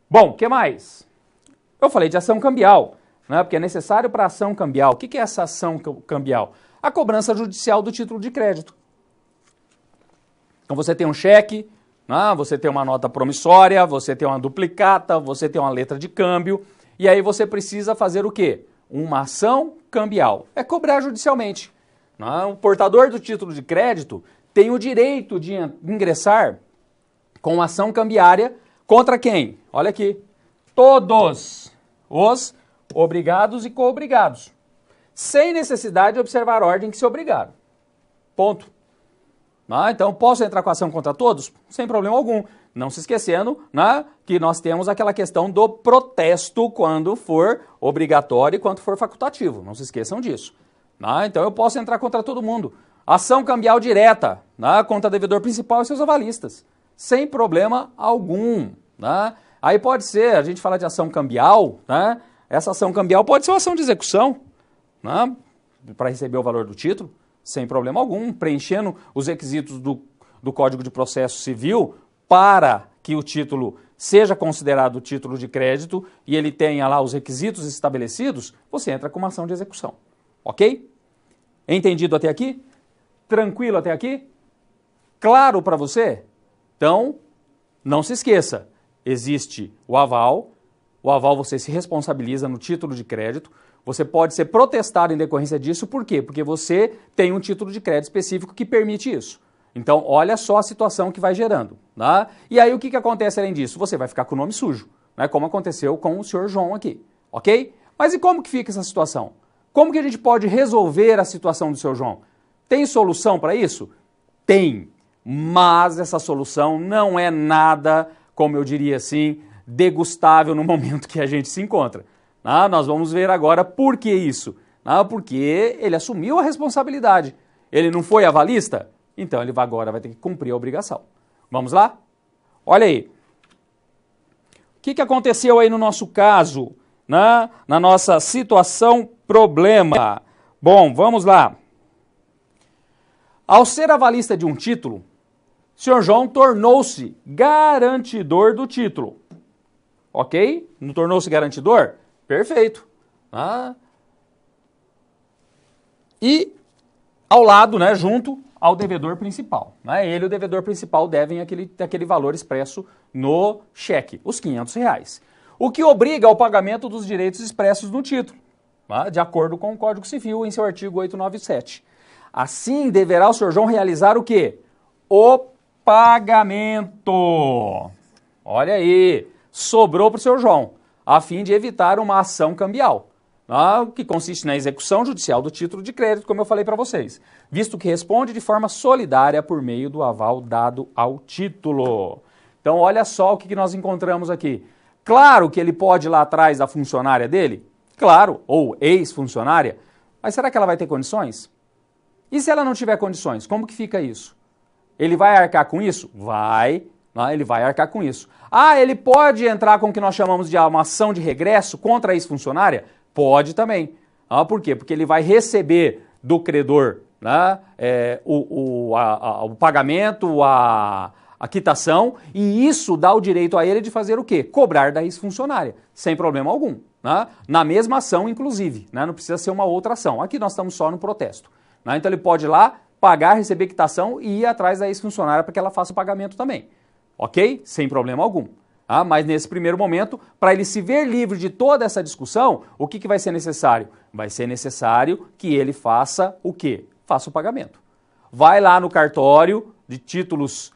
Bom, o que mais? Eu falei de ação cambial, né? Porque é necessário para ação cambial. O que é essa ação cambial? A cobrança judicial do título de crédito. Então você tem um cheque, você tem uma nota promissória, você tem uma duplicata, você tem uma letra de câmbio, e aí você precisa fazer o quê? Uma ação cambial. É cobrar judicialmente. O portador do título de crédito tem o direito de ingressar com ação cambiária contra quem? Olha aqui. Todos os obrigados e coobrigados. Sem necessidade de observar a ordem que se obrigaram. Ponto. Então, posso entrar com ação contra todos? Sem problema algum. Não se esquecendo, que nós temos aquela questão do protesto quando for obrigatório e quando for facultativo. Não se esqueçam disso. Então, eu posso entrar contra todo mundo. Ação cambial direta, contra devedor principal e seus avalistas. Sem problema algum. Aí pode ser, a gente fala de ação cambial, essa ação cambial pode ser uma ação de execução, para receber o valor do título. Sem problema algum, preenchendo os requisitos do Código de Processo Civil para que o título seja considerado título de crédito e ele tenha lá os requisitos estabelecidos, você entra com uma ação de execução. Ok? Entendido até aqui? Tranquilo até aqui? Claro para você? Então, não se esqueça, existe o aval você se responsabiliza no título de crédito. Você pode ser protestado em decorrência disso, por quê? Porque você tem um título de crédito específico que permite isso. Então, olha só a situação que vai gerando. E aí, o que acontece além disso? Você vai ficar com o nome sujo, como aconteceu com o senhor João aqui, ok? Mas e como que fica essa situação? Como que a gente pode resolver a situação do senhor João? Tem solução para isso? Tem, mas essa solução não é nada, como eu diria assim, degustável no momento que a gente se encontra. Nós vamos ver agora por que isso. Porque ele assumiu a responsabilidade. Ele não foi avalista? Então ele agora vai ter que cumprir a obrigação. Vamos lá? Olha aí. O que aconteceu aí no nosso caso? Na nossa situação problema. Bom, vamos lá. Ao ser avalista de um título, o senhor João tornou-se garantidor do título. Ok? Não tornou-se garantidor? Perfeito. E ao lado, junto ao devedor principal. Ele e o devedor principal devem aquele valor expresso no cheque, os R$500. O que obriga ao pagamento dos direitos expressos no título, de acordo com o Código Civil em seu artigo 897. Assim, deverá o senhor João realizar o quê? O pagamento. Olha aí, sobrou para o senhor João, a fim de evitar uma ação cambial, que consiste na execução judicial do título de crédito, como eu falei para vocês, visto que responde de forma solidária por meio do aval dado ao título. Então, olha só o que nós encontramos aqui. Claro que ele pode ir lá atrás da funcionária dele, claro, ou ex-funcionária, mas será que ela vai ter condições? E se ela não tiver condições, como que fica isso? Ele vai arcar com isso? Vai, ele vai arcar com isso. Ah, ele pode entrar com o que nós chamamos de uma ação de regresso contra a ex-funcionária? Pode também. Por quê? Porque ele vai receber do credor, né, o pagamento, a quitação, e isso dá o direito a ele de fazer o quê? Cobrar da ex-funcionária, sem problema algum. Né? Na mesma ação, inclusive, né? Não precisa ser uma outra ação. Aqui nós estamos só no protesto. Né? Então ele pode ir lá, pagar, receber quitação e ir atrás da ex-funcionária para que ela faça o pagamento também. Ok? Sem problema algum. Mas nesse primeiro momento, para ele se ver livre de toda essa discussão, o que vai ser necessário? Vai ser necessário que ele faça o quê? Faça o pagamento. Vai lá no cartório de títulos,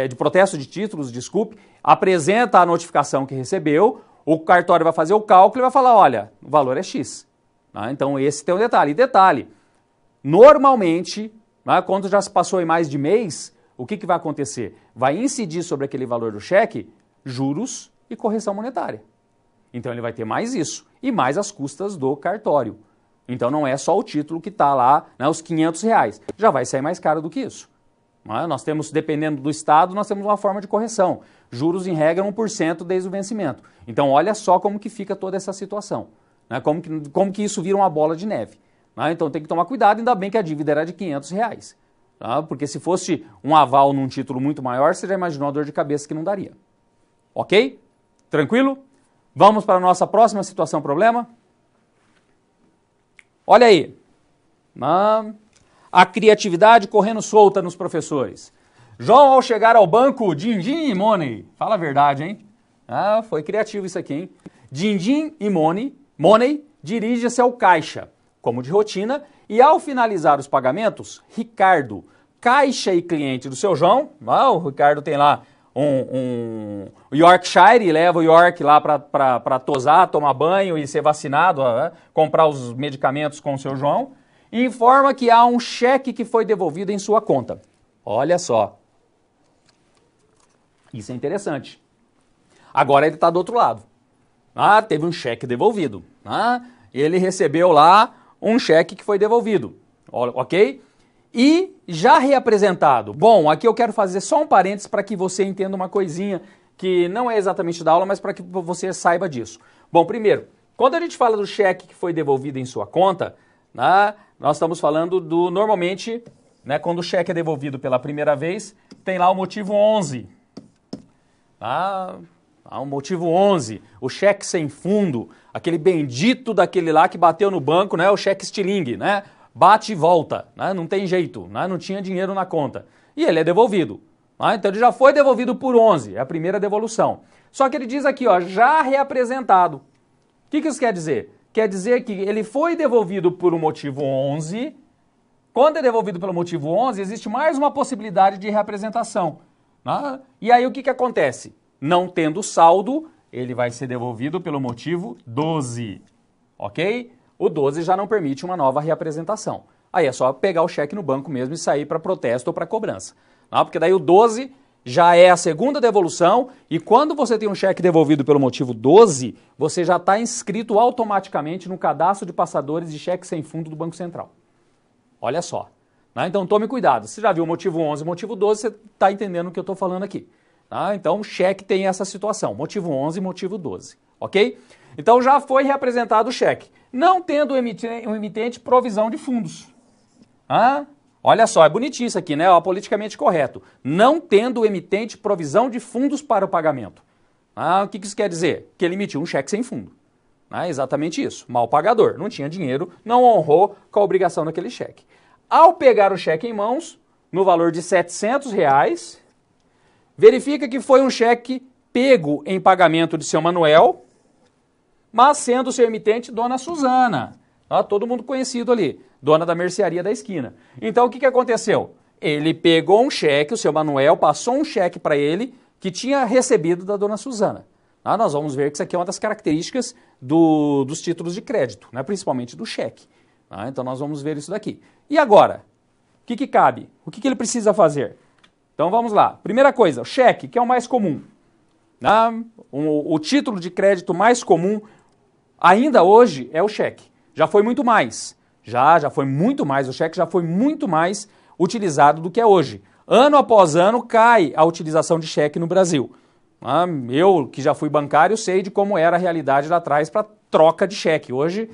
de protesto de títulos, desculpe, apresenta a notificação que recebeu, o cartório vai fazer o cálculo e vai falar, olha, o valor é X. Então esse tem um detalhe. E detalhe, normalmente, quando já se passou em mais de mês, o que vai acontecer? Vai incidir sobre aquele valor do cheque juros e correção monetária. Então ele vai ter mais isso e mais as custas do cartório. Então não é só o título que está lá, os R$500, já vai sair mais caro do que isso. Nós temos, dependendo do estado, nós temos uma forma de correção. Juros em regra 1% desde o vencimento. Então olha só como que fica toda essa situação. Como que isso vira uma bola de neve. Então tem que tomar cuidado, ainda bem que a dívida era de R$500. Porque se fosse um aval num título muito maior, você já imaginou a dor de cabeça que não daria. Ok? Tranquilo? Vamos para a nossa próxima situação problema? Olha aí. A criatividade correndo solta nos professores. João, ao chegar ao banco, din-din e money. Fala a verdade, hein? Foi criativo isso aqui, hein? Din-din e money dirige-se ao caixa, como de rotina, e ao finalizar os pagamentos, Ricardo, caixa e cliente do seu João, o Ricardo tem lá um Yorkshire e leva o York lá para tosar, tomar banho e ser vacinado, comprar os medicamentos com o seu João, e informa que há um cheque que foi devolvido em sua conta. Olha só. Isso é interessante. Agora ele está do outro lado. Teve um cheque devolvido. Ele recebeu lá um cheque que foi devolvido. Ok? E já reapresentado. Bom, aqui eu quero fazer só um parênteses para que você entenda uma coisinha que não é exatamente da aula, mas para que você saiba disso. Bom, primeiro, quando a gente fala do cheque que foi devolvido em sua conta, nós estamos falando do, normalmente, quando o cheque é devolvido pela primeira vez, tem lá o motivo 11. O motivo 11, o cheque sem fundo, aquele bendito daquele lá que bateu no banco, o cheque estilingue, bate e volta, não tem jeito, não tinha dinheiro na conta. E ele é devolvido. Então ele já foi devolvido por 11, é a primeira devolução. Só que ele diz aqui, já reapresentado. O que isso quer dizer? Quer dizer que ele foi devolvido por um motivo 11. Quando é devolvido pelo motivo 11, existe mais uma possibilidade de reapresentação. E aí o que acontece? Não tendo saldo, ele vai ser devolvido pelo motivo 12. Ok? O 12 já não permite uma nova reapresentação. Aí é só pegar o cheque no banco mesmo e sair para protesto ou para cobrança. Porque daí o 12 já é a segunda devolução e quando você tem um cheque devolvido pelo motivo 12, você já está inscrito automaticamente no cadastro de passadores de cheque sem fundo do Banco Central. Olha só. Então tome cuidado. Você já viu o motivo 11 e o motivo 12, você está entendendo o que eu estou falando aqui. Então o cheque tem essa situação, motivo 11 e motivo 12. Ok? Então já foi reapresentado o cheque. Não tendo o emitente provisão de fundos. Olha só, é bonitinho isso aqui, politicamente correto. Não tendo o emitente provisão de fundos para o pagamento. O que isso quer dizer? Que ele emitiu um cheque sem fundo. Exatamente isso. Mal pagador. Não tinha dinheiro, não honrou com a obrigação daquele cheque. Ao pegar o cheque em mãos, no valor de R$700, verifica que foi um cheque pego em pagamento de seu Manuel, mas sendo seu emitente Dona Suzana. Todo mundo conhecido ali, dona da mercearia da esquina. Então o que aconteceu? Ele pegou um cheque, o seu Manuel passou um cheque para ele que tinha recebido da Dona Suzana. Nós vamos ver que isso aqui é uma das características dos títulos de crédito, principalmente do cheque. Então nós vamos ver isso daqui. E agora? O que cabe? O que ele precisa fazer? Então vamos lá. Primeira coisa, o cheque, que é o mais comum. né? O título de crédito mais comum ainda hoje é o cheque. Já foi muito mais. Já foi muito mais. O cheque já foi muito mais utilizado do que é hoje. Ano após ano cai a utilização de cheque no Brasil. Eu, que já fui bancário, sei de como era a realidade lá atrás para troca de cheque. Hoje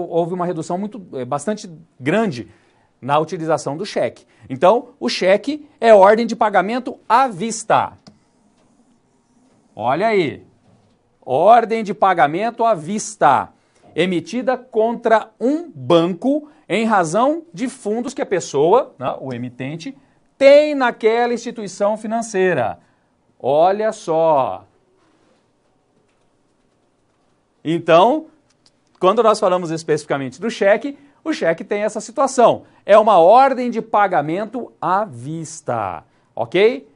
houve uma redução bastante grande na utilização do cheque. Então, o cheque é ordem de pagamento à vista. Olha aí. Ordem de pagamento à vista, emitida contra um banco em razão de fundos que a pessoa, né, o emitente, tem naquela instituição financeira. Olha só. Então, quando nós falamos especificamente do cheque, o cheque tem essa situação. É uma ordem de pagamento à vista, ok?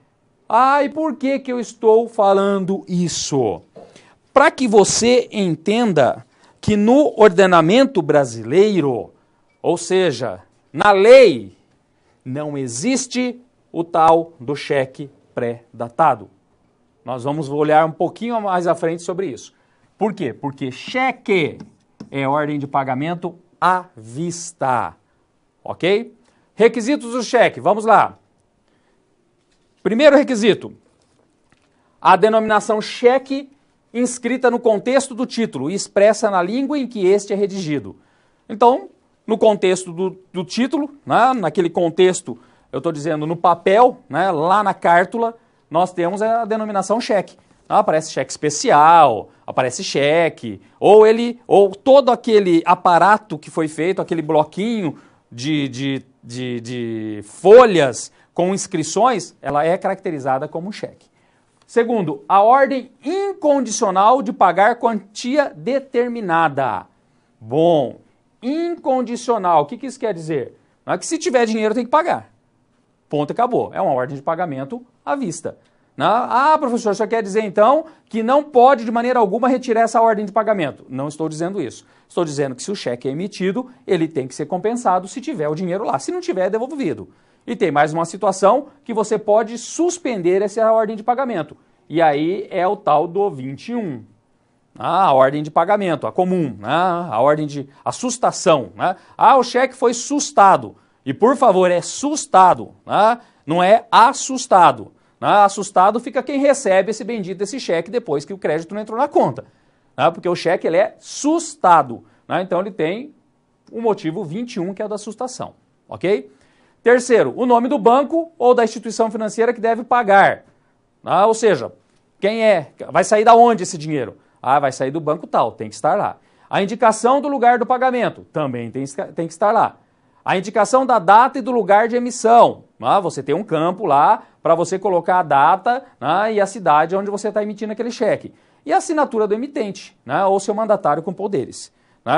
E por que eu estou falando isso? Para que você entenda que no ordenamento brasileiro, ou seja, na lei, não existe o tal do cheque pré-datado. Nós vamos olhar um pouquinho mais à frente sobre isso. Por quê? Porque cheque é ordem de pagamento à vista, ok? Requisitos do cheque, vamos lá. Primeiro requisito, a denominação cheque inscrita no contexto do título e expressa na língua em que este é redigido. Então, no contexto do título, né, naquele contexto, eu estou dizendo no papel, né, lá na cártula, nós temos a denominação cheque. Aparece cheque especial, aparece cheque, ou todo aquele aparato que foi feito, aquele bloquinho de folhas com inscrições, ela é caracterizada como um cheque. Segundo, a ordem incondicional de pagar quantia determinada. Bom, incondicional, o que isso quer dizer? Não é que se tiver dinheiro tem que pagar. Ponto, acabou. É uma ordem de pagamento à vista. Professor, você quer dizer então que não pode de maneira alguma retirar essa ordem de pagamento? Não estou dizendo isso. Estou dizendo que se o cheque é emitido, ele tem que ser compensado se tiver o dinheiro lá. Se não tiver, é devolvido. E tem mais uma situação que você pode suspender essa ordem de pagamento. E aí é o tal do 21. A ordem de pagamento, a comum, a ordem de assustação. O cheque foi sustado. E por favor, é sustado, não é assustado. Assustado fica quem recebe esse bendito desse cheque depois que o crédito não entrou na conta. Porque o cheque ele é sustado. Então ele tem o motivo 21, que é o da assustação. Ok? Terceiro, o nome do banco ou da instituição financeira que deve pagar. Ou seja, quem é? Vai sair da onde esse dinheiro? Vai sair do banco tal, tem que estar lá. A indicação do lugar do pagamento também tem que estar lá. A indicação da data e do lugar de emissão. Você tem um campo lá para você colocar a data e a cidade onde você está emitindo aquele cheque. E a assinatura do emitente, ou seu mandatário com poderes.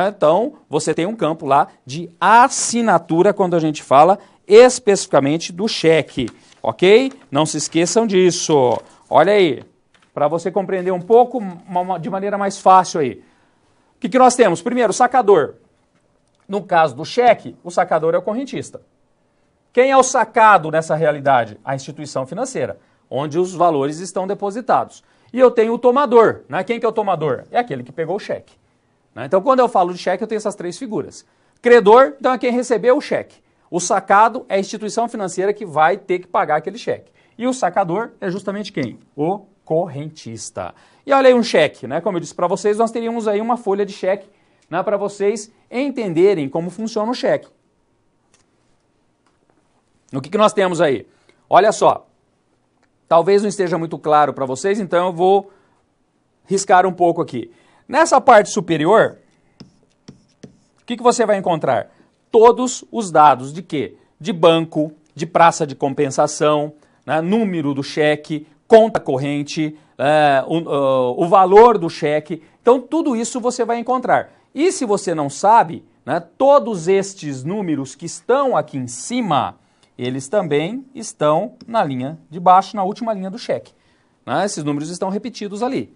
Então, você tem um campo lá de assinatura quando a gente fala especificamente do cheque, ok? Não se esqueçam disso. Olha aí, para você compreender um pouco de maneira mais fácil aí. O que nós temos? Primeiro, o sacador. No caso do cheque, o sacador é o correntista. Quem é o sacado nessa realidade? A instituição financeira, onde os valores estão depositados. E eu tenho o tomador. Quem que é o tomador? É aquele que pegou o cheque. Então, quando eu falo de cheque, eu tenho essas três figuras. Credor, então, é quem recebeu o cheque. O sacado é a instituição financeira que vai ter que pagar aquele cheque. E o sacador é justamente quem? O correntista. E olha aí um cheque, como eu disse para vocês, nós teríamos aí uma folha de cheque para vocês entenderem como funciona o cheque. O que nós temos aí? Olha só, talvez não esteja muito claro para vocês, então eu vou riscar um pouco aqui. Nessa parte superior, o que você vai encontrar? Todos os dados de quê? De banco, de praça de compensação, número do cheque, conta corrente, o valor do cheque. Então, tudo isso você vai encontrar. E se você não sabe, todos estes números que estão aqui em cima, eles também estão na linha de baixo, na última linha do cheque. Esses números estão repetidos ali.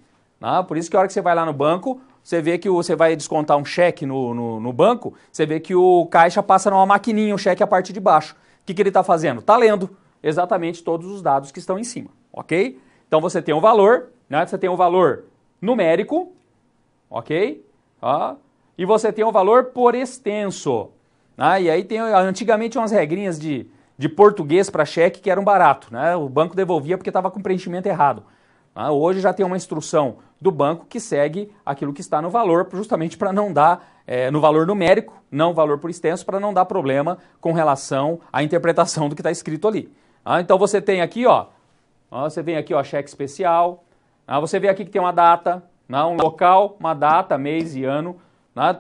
Por isso que a hora que você vai lá no banco, você vê que você vai descontar um cheque no banco, você vê que o caixa passa numa maquininha o cheque a parte de baixo. O que ele está fazendo? Está lendo exatamente todos os dados que estão em cima, ok? Então você tem um valor, né? Você tem um valor numérico, ok? E você tem um valor por extenso. E aí tem, antigamente, umas regrinhas de português para cheque que eram barato, né? O banco devolvia porque estava com preenchimento errado. Hoje já tem uma instrução do banco que segue aquilo que está no valor, justamente para não dar, no valor numérico, não valor por extenso, para não dar problema com relação à interpretação do que está escrito ali. Então você tem aqui, você vem aqui, cheque especial, você vê aqui que tem uma data, um local, uma data, mês e ano.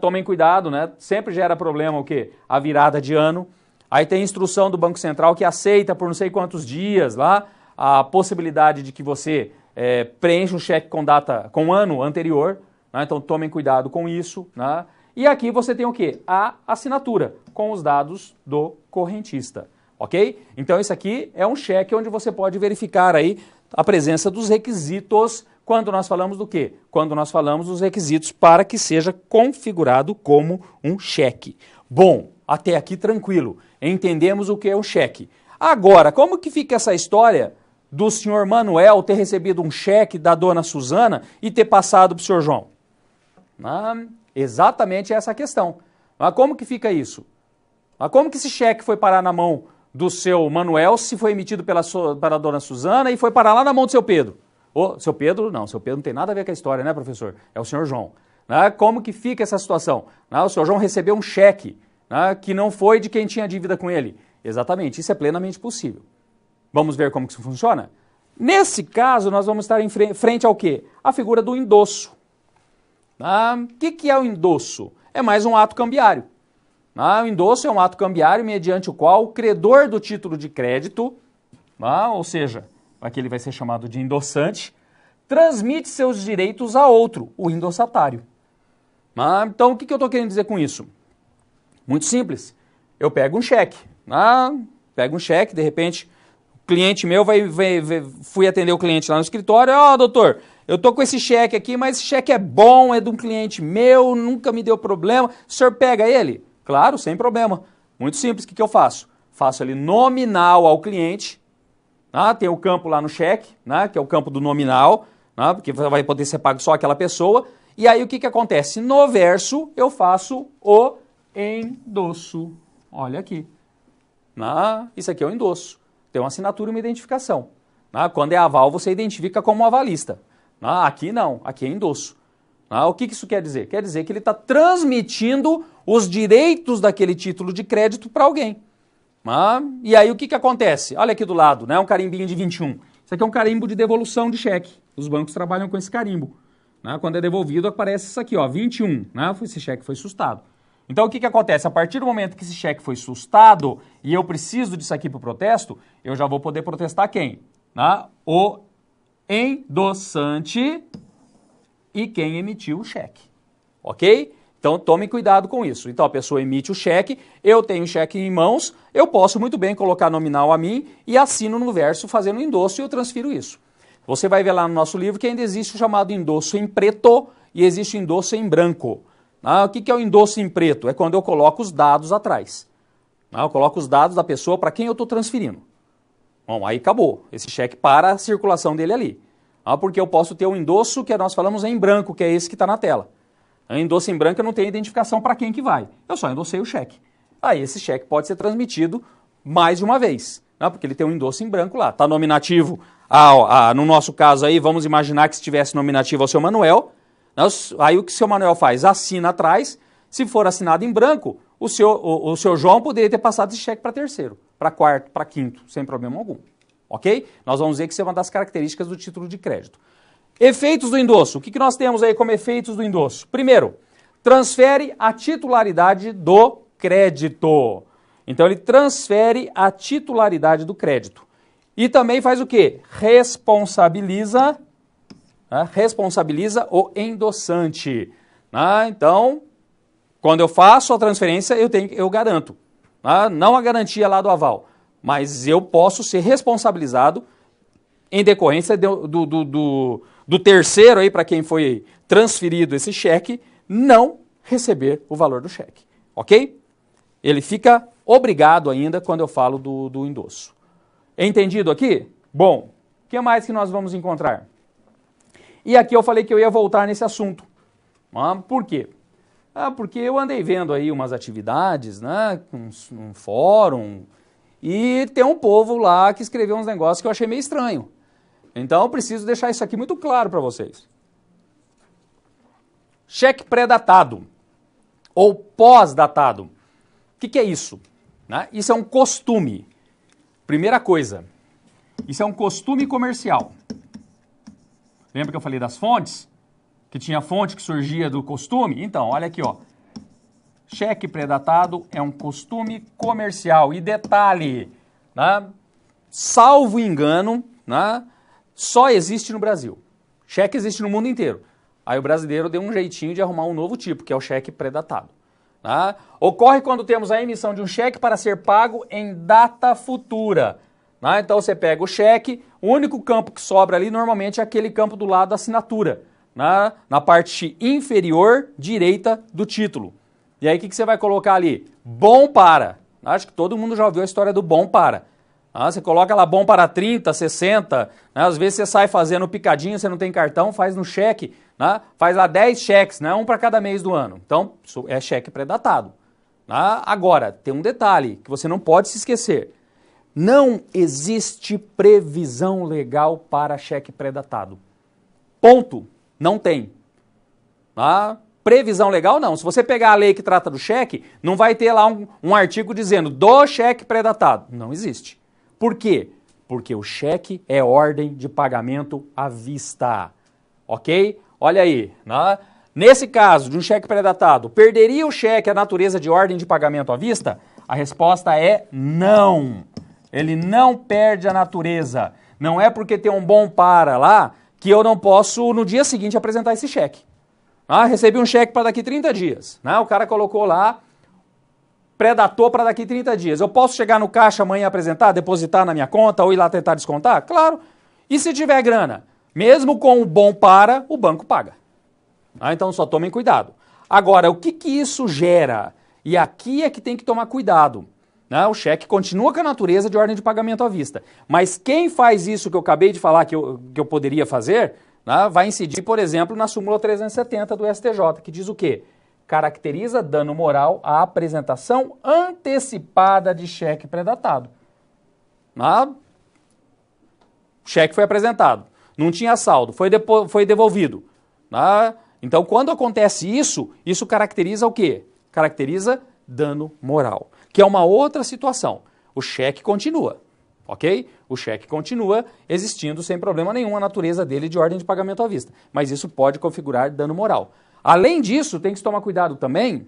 Tomem cuidado, né? Sempre gera problema o quê? A virada de ano. Aí tem instrução do Banco Central que aceita por não sei quantos dias lá a possibilidade de que você preencha um cheque com data, com ano anterior. Então tomem cuidado com isso. E aqui você tem o quê? A assinatura com os dados do correntista. Ok? Então isso aqui é um cheque onde você pode verificar aí a presença dos requisitos. Quando nós falamos do quê? Quando nós falamos dos requisitos para que seja configurado como um cheque. Bom, até aqui tranquilo. Entendemos o que é um cheque. Agora, como que fica essa história do senhor Manuel ter recebido um cheque da dona Suzana e ter passado para o senhor João? Exatamente essa a questão. Como que fica isso? Como que esse cheque foi parar na mão do seu Manuel, se foi emitido pela dona Suzana e foi parar lá na mão do seu Pedro? Seu Pedro não tem nada a ver com a história, né, professor? É o senhor João. Como que fica essa situação? O senhor João recebeu um cheque que não foi de quem tinha dívida com ele. Exatamente, isso é plenamente possível. Vamos ver como que isso funciona? Nesse caso, nós vamos estar em frente ao quê? A figura do endosso. O que é o endosso? É mais um ato cambiário. O endosso é um ato cambiário mediante o qual o credor do título de crédito, ou seja, aqui ele vai ser chamado de endossante, transmite seus direitos a outro, o endossatário. Então, o que eu estou querendo dizer com isso? Muito simples. Eu pego um cheque, de repente, o cliente meu fui atender o cliente lá no escritório, doutor, eu estou com esse cheque aqui, mas esse cheque é bom, é de um cliente meu, nunca me deu problema, o senhor pega ele? Claro, sem problema. Muito simples, o que eu faço? Faço ele nominal ao cliente. Tem o campo lá no cheque, que é o campo do nominal, porque vai poder ser pago só aquela pessoa. E aí o que acontece? No verso eu faço o endosso. Olha aqui. Isso aqui é o endosso. Tem uma assinatura e uma identificação. Quando é aval, você identifica como avalista. Aqui não, aqui é endosso. O que isso quer dizer? Quer dizer que ele está transmitindo os direitos daquele título de crédito para alguém. E aí o que acontece? Olha aqui do lado, um carimbinho de 21. Isso aqui é um carimbo de devolução de cheque. Os bancos trabalham com esse carimbo. Quando é devolvido aparece isso aqui, 21. Esse cheque foi sustado. Então o que acontece? A partir do momento que esse cheque foi sustado e eu preciso disso aqui para o protesto, eu já vou poder protestar quem? O endossante e quem emitiu o cheque. Ok? Então, tome cuidado com isso. Então, a pessoa emite o cheque, eu tenho o cheque em mãos, eu posso muito bem colocar nominal a mim e assino no verso fazendo o endosso e eu transfiro isso. Você vai ver lá no nosso livro que ainda existe o chamado endosso em preto e existe o endosso em branco. O que é o endosso em preto? É quando eu coloco os dados atrás. Eu coloco os dados da pessoa para quem eu estou transferindo. Bom, aí acabou. Esse cheque para a circulação dele ali. Porque eu posso ter um endosso que nós falamos em branco, que é esse que está na tela. O endosso em branco eu não tenho identificação para quem que vai. Eu só endossei o cheque. Aí esse cheque pode ser transmitido mais de uma vez, porque ele tem um endosso em branco lá. Está nominativo, no nosso caso aí, vamos imaginar que estivesse nominativo ao seu Manuel. Aí o que o seu Manuel faz? Assina atrás. Se for assinado em branco, o seu João poderia ter passado esse cheque para terceiro, para quarto, para quinto, sem problema algum. Ok? Nós vamos ver que isso é uma das características do título de crédito. Efeitos do endosso. O que nós temos aí como efeitos do endosso? Primeiro, transfere a titularidade do crédito. Então, ele transfere a titularidade do crédito. E também faz o quê? Responsabiliza o endossante. Então, quando eu faço a transferência, eu garanto. Não a garantia lá do aval, mas eu posso ser responsabilizado em decorrência do terceiro aí para quem foi transferido esse cheque não receber o valor do cheque, ok? Ele fica obrigado ainda quando eu falo do endosso. Entendido aqui? Bom, O que mais que nós vamos encontrar? E aqui eu falei que eu ia voltar nesse assunto. Por quê? Porque eu andei vendo aí umas atividades, né, um fórum, e tem um povo lá que escreveu uns negócios que eu achei meio estranho. Então eu preciso deixar isso aqui muito claro para vocês. Cheque pré-datado ou pós-datado. O que é isso? Isso é um costume. Primeira coisa, isso é um costume comercial. Lembra que eu falei das fontes? Que tinha fonte que surgia do costume? Então, olha aqui, ó. Cheque pré-datado é um costume comercial. E detalhe, né? Salvo engano, né? Só existe no Brasil. Cheque existe no mundo inteiro. Aí o brasileiro deu um jeitinho de arrumar um novo tipo, que é o cheque pré-datado. Tá? Ocorre quando temos a emissão de um cheque para ser pago em data futura. Tá? Então você pega o cheque, o único campo que sobra ali normalmente é aquele campo do lado da assinatura, na parte inferior direita do título. E aí o que você vai colocar ali? Bom para. Acho que todo mundo já ouviu a história do bom para. Você coloca lá bom para 30, 60, às vezes você sai fazendo picadinho, você não tem cartão, faz no cheque, faz lá 10 cheques, um para cada mês do ano. Então, isso é cheque pré-datado. Agora, tem um detalhe que você não pode se esquecer. Não existe previsão legal para cheque pré-datado. Ponto. Não tem. Previsão legal não. Se você pegar a lei que trata do cheque, não vai ter lá um artigo dizendo do cheque pré-datado. Não existe. Por quê? Porque o cheque é ordem de pagamento à vista, ok? Olha aí, nesse caso de um cheque pré-datado, perderia o cheque a natureza de ordem de pagamento à vista? A resposta é não. Ele não perde a natureza. Não é porque tem um bom para lá que eu não posso no dia seguinte apresentar esse cheque. Recebi um cheque para daqui 30 dias. O cara colocou lá, pré-datou para daqui 30 dias. Eu posso chegar no caixa amanhã e apresentar, depositar na minha conta ou ir lá tentar descontar? Claro. E se tiver grana? Mesmo com o bom para, o banco paga. Então só tomem cuidado. Agora, o que isso gera? E aqui é que tem que tomar cuidado. O cheque continua com a natureza de ordem de pagamento à vista. Mas quem faz isso que eu acabei de falar que eu poderia fazer, vai incidir, por exemplo, na súmula 370 do STJ, que diz o quê? Caracteriza dano moral a apresentação antecipada de cheque pré-datado. O cheque foi apresentado, não tinha saldo, foi devolvido. Então, quando acontece isso caracteriza o quê? Caracteriza dano moral, que é uma outra situação. O cheque continua, ok? O cheque continua existindo sem problema nenhum a natureza dele de ordem de pagamento à vista, mas isso pode configurar dano moral. Além disso, tem que tomar cuidado também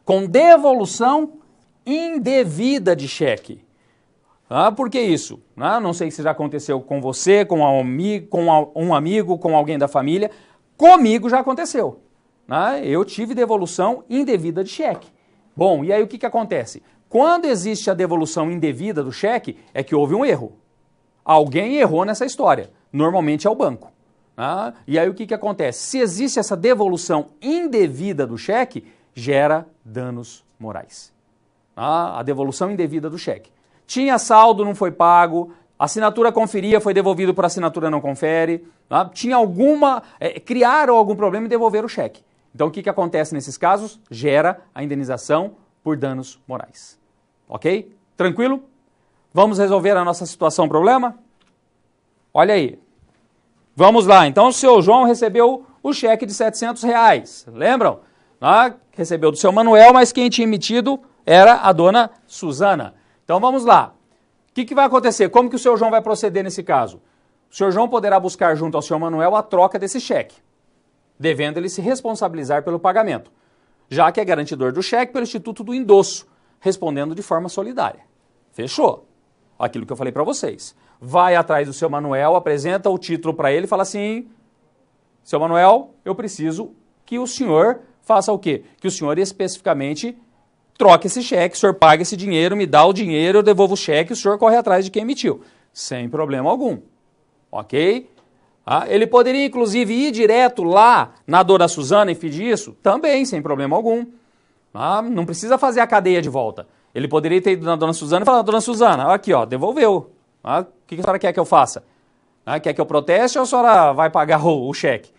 com devolução indevida de cheque. Por que isso? Não sei se já aconteceu com você, com um amigo, com alguém da família. Comigo já aconteceu. Eu tive devolução indevida de cheque. Bom, e aí o que acontece? Quando existe a devolução indevida do cheque, é que houve um erro. Alguém errou nessa história. Normalmente é o banco. E aí o que acontece? Se existe essa devolução indevida do cheque, gera danos morais. A devolução indevida do cheque. Tinha saldo, não foi pago, assinatura conferia, foi devolvido por assinatura não confere, tinha criaram algum problema e devolveram o cheque. Então o que acontece nesses casos? Gera a indenização por danos morais. Ok? Tranquilo? Vamos resolver a nossa situação problema? Olha aí. Vamos lá, então o seu João recebeu o cheque de R$700, lembram? Recebeu do seu Manuel, mas quem tinha emitido era a dona Suzana. Então vamos lá. O que vai acontecer? Como que o seu João vai proceder nesse caso? O seu João poderá buscar junto ao seu Manuel a troca desse cheque, devendo ele se responsabilizar pelo pagamento, já que é garantidor do cheque pelo Instituto do Endosso, respondendo de forma solidária. Fechou? Aquilo que eu falei para vocês. Vai atrás do seu Manuel, apresenta o título para ele e fala assim, seu Manuel, eu preciso que o senhor faça o quê? Que o senhor especificamente troque esse cheque, o senhor pague esse dinheiro, me dá o dinheiro, eu devolvo o cheque, o senhor corre atrás de quem emitiu. Sem problema algum. Ok? Ele poderia, inclusive, ir direto lá na dona Suzana e pedir isso? Também, sem problema algum. Não precisa fazer a cadeia de volta. Ele poderia ter ido na dona Suzana e falar, dona Suzana, aqui, ó, devolveu. O que a senhora quer que eu faça? Quer que eu proteste ou a senhora vai pagar o cheque?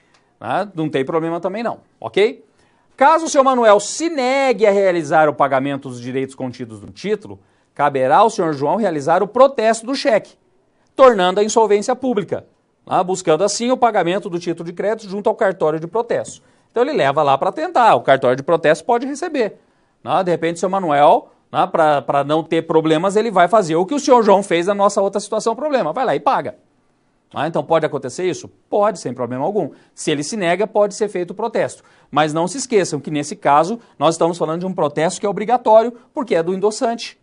Não tem problema também não, ok? Caso o seu Manuel se negue a realizar o pagamento dos direitos contidos no título, caberá ao senhor João realizar o protesto do cheque, tornando a insolvência pública, buscando assim o pagamento do título de crédito junto ao cartório de protesto. Então ele leva lá para tentar, o cartório de protesto pode receber. De repente o seu Manuel, para não ter problemas, ele vai fazer o que o senhor João fez na nossa outra situação problema, vai lá e paga. Então pode acontecer isso? Pode, sem problema algum. Se ele se nega, pode ser feito o protesto. Mas não se esqueçam que nesse caso nós estamos falando de um protesto que é obrigatório, porque é do endossante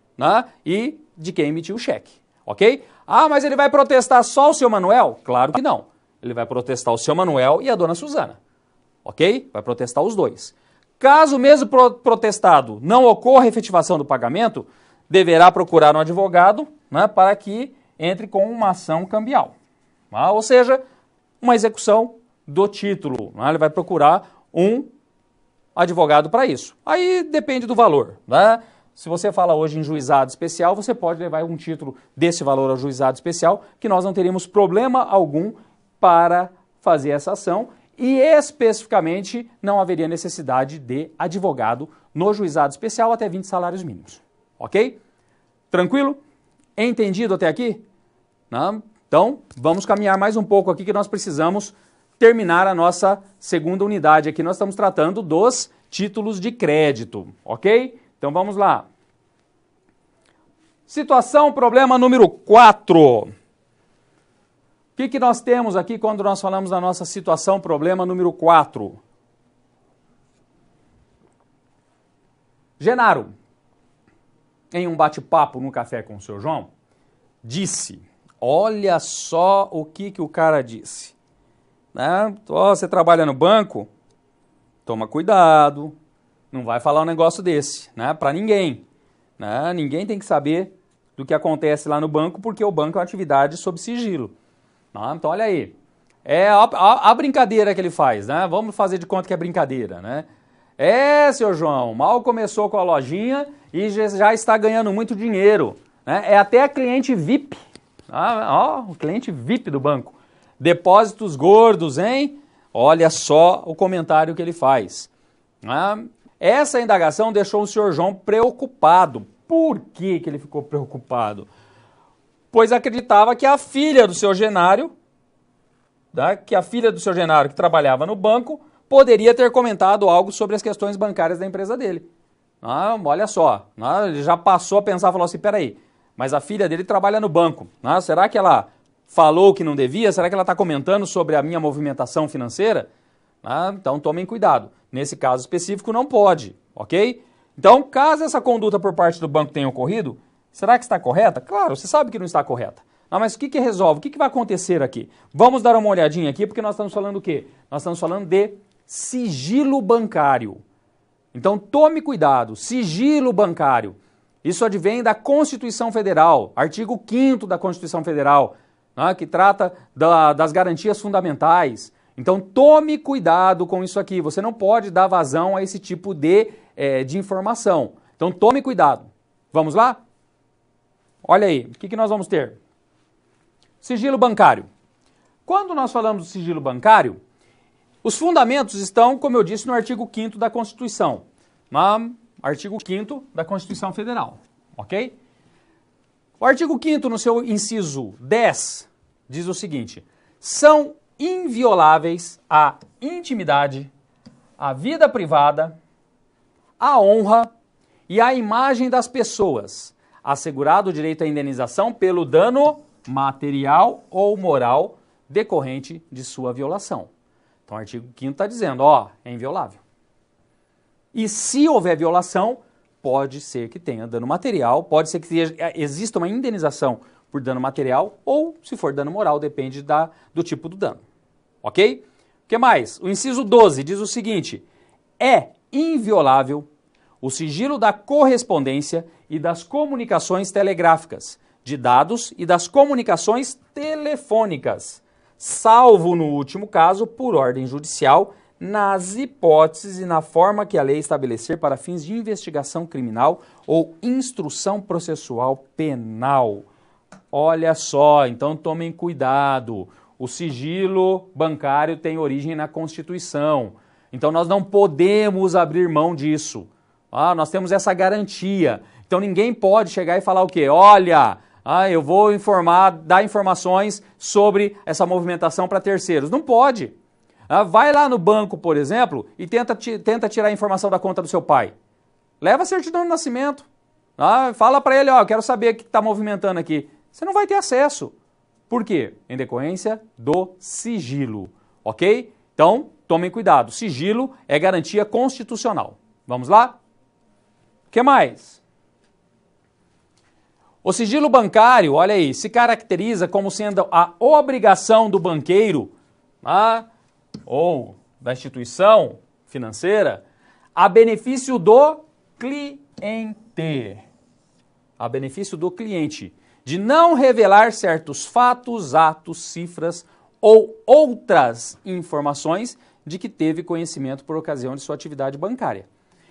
e de quem emitiu o cheque, ok? Mas ele vai protestar só o seu Manuel? Claro que não. Ele vai protestar o seu Manuel e a dona Suzana, ok? Vai protestar os dois. Caso mesmo protestado não ocorra a efetivação do pagamento, deverá procurar um advogado para que entre com uma ação cambial. Ou seja, uma execução do título. Ele vai procurar um advogado para isso. Aí depende do valor. Se você fala hoje em juizado especial, você pode levar um título desse valor ao juizado especial, que nós não teríamos problema algum para fazer essa ação e especificamente não haveria necessidade de advogado no juizado especial até 20 salários mínimos. Ok? Tranquilo? Entendido até aqui? Então, vamos caminhar mais um pouco aqui que nós precisamos terminar a nossa segunda unidade. Aqui nós estamos tratando dos títulos de crédito, ok? Então vamos lá. Situação, problema número 4. O que nós temos aqui quando nós falamos da nossa situação, problema número 4? Genaro, em um bate-papo no café com o seu João, disse... Olha só o que o cara disse. Você trabalha no banco? Toma cuidado. Não vai falar um negócio desse, para ninguém. Ninguém tem que saber do que acontece lá no banco, porque o banco é uma atividade sob sigilo. Então, olha aí. É a brincadeira que ele faz, Vamos fazer de conta que é brincadeira, seu João, mal começou com a lojinha e já está ganhando muito dinheiro. É até cliente VIP. O cliente VIP do banco. Depósitos gordos, hein? Olha só o comentário que ele faz. Essa indagação deixou o senhor João preocupado. Por que ele ficou preocupado? Pois acreditava que a filha do seu Genário, que trabalhava no banco, poderia ter comentado algo sobre as questões bancárias da empresa dele. Olha só, ele já passou a pensar, falou assim, peraí, mas a filha dele trabalha no banco. Será que ela falou que não devia? Será que ela está comentando sobre a minha movimentação financeira? Então tomem cuidado. Nesse caso específico não pode, ok? Então, caso essa conduta por parte do banco tenha ocorrido, será que está correta? Claro, você sabe que não está correta. Mas o que resolve? O que vai acontecer aqui? Vamos dar uma olhadinha aqui, porque nós estamos falando do quê? Nós estamos falando de sigilo bancário. Então tome cuidado, sigilo bancário. Isso advém da Constituição Federal, artigo 5º da Constituição Federal, que trata das garantias fundamentais. Então tome cuidado com isso aqui, você não pode dar vazão a esse tipo de informação. Então tome cuidado. Vamos lá? Olha aí, o que nós vamos ter? Sigilo bancário. Quando nós falamos do sigilo bancário, os fundamentos estão, como eu disse, no artigo 5º da Constituição. Artigo 5º da Constituição Federal, ok? O artigo 5º, no seu inciso 10, diz o seguinte: são invioláveis a intimidade, a vida privada, a honra e a imagem das pessoas, assegurado o direito à indenização pelo dano material ou moral decorrente de sua violação. Então o artigo 5º está dizendo, é inviolável. E se houver violação, pode ser que tenha dano material, pode ser que exista uma indenização por dano material ou, se for dano moral, depende do tipo do dano. Ok? O que mais? O inciso 12 diz o seguinte: é inviolável o sigilo da correspondência e das comunicações telegráficas, de dados e das comunicações telefônicas, salvo no último caso, por ordem judicial, nas hipóteses e na forma que a lei estabelecer para fins de investigação criminal ou instrução processual penal. Olha só, então tomem cuidado. O sigilo bancário tem origem na Constituição. Então nós não podemos abrir mão disso. Nós temos essa garantia. Então ninguém pode chegar e falar o quê? Olha, eu vou dar informações sobre essa movimentação para terceiros. Não pode. Vai lá no banco, por exemplo, e tenta tirar a informação da conta do seu pai. Leva a certidão de nascimento. Fala para ele, eu quero saber o que está movimentando aqui. Você não vai ter acesso. Por quê? Em decorrência do sigilo, ok? Então, tomem cuidado. Sigilo é garantia constitucional. Vamos lá? O que mais? O sigilo bancário, olha aí, se caracteriza como sendo a obrigação do banqueiro, ou da instituição financeira, a benefício do cliente. A benefício do cliente. De não revelar certos fatos, atos, cifras ou outras informações de que teve conhecimento por ocasião de sua atividade bancária.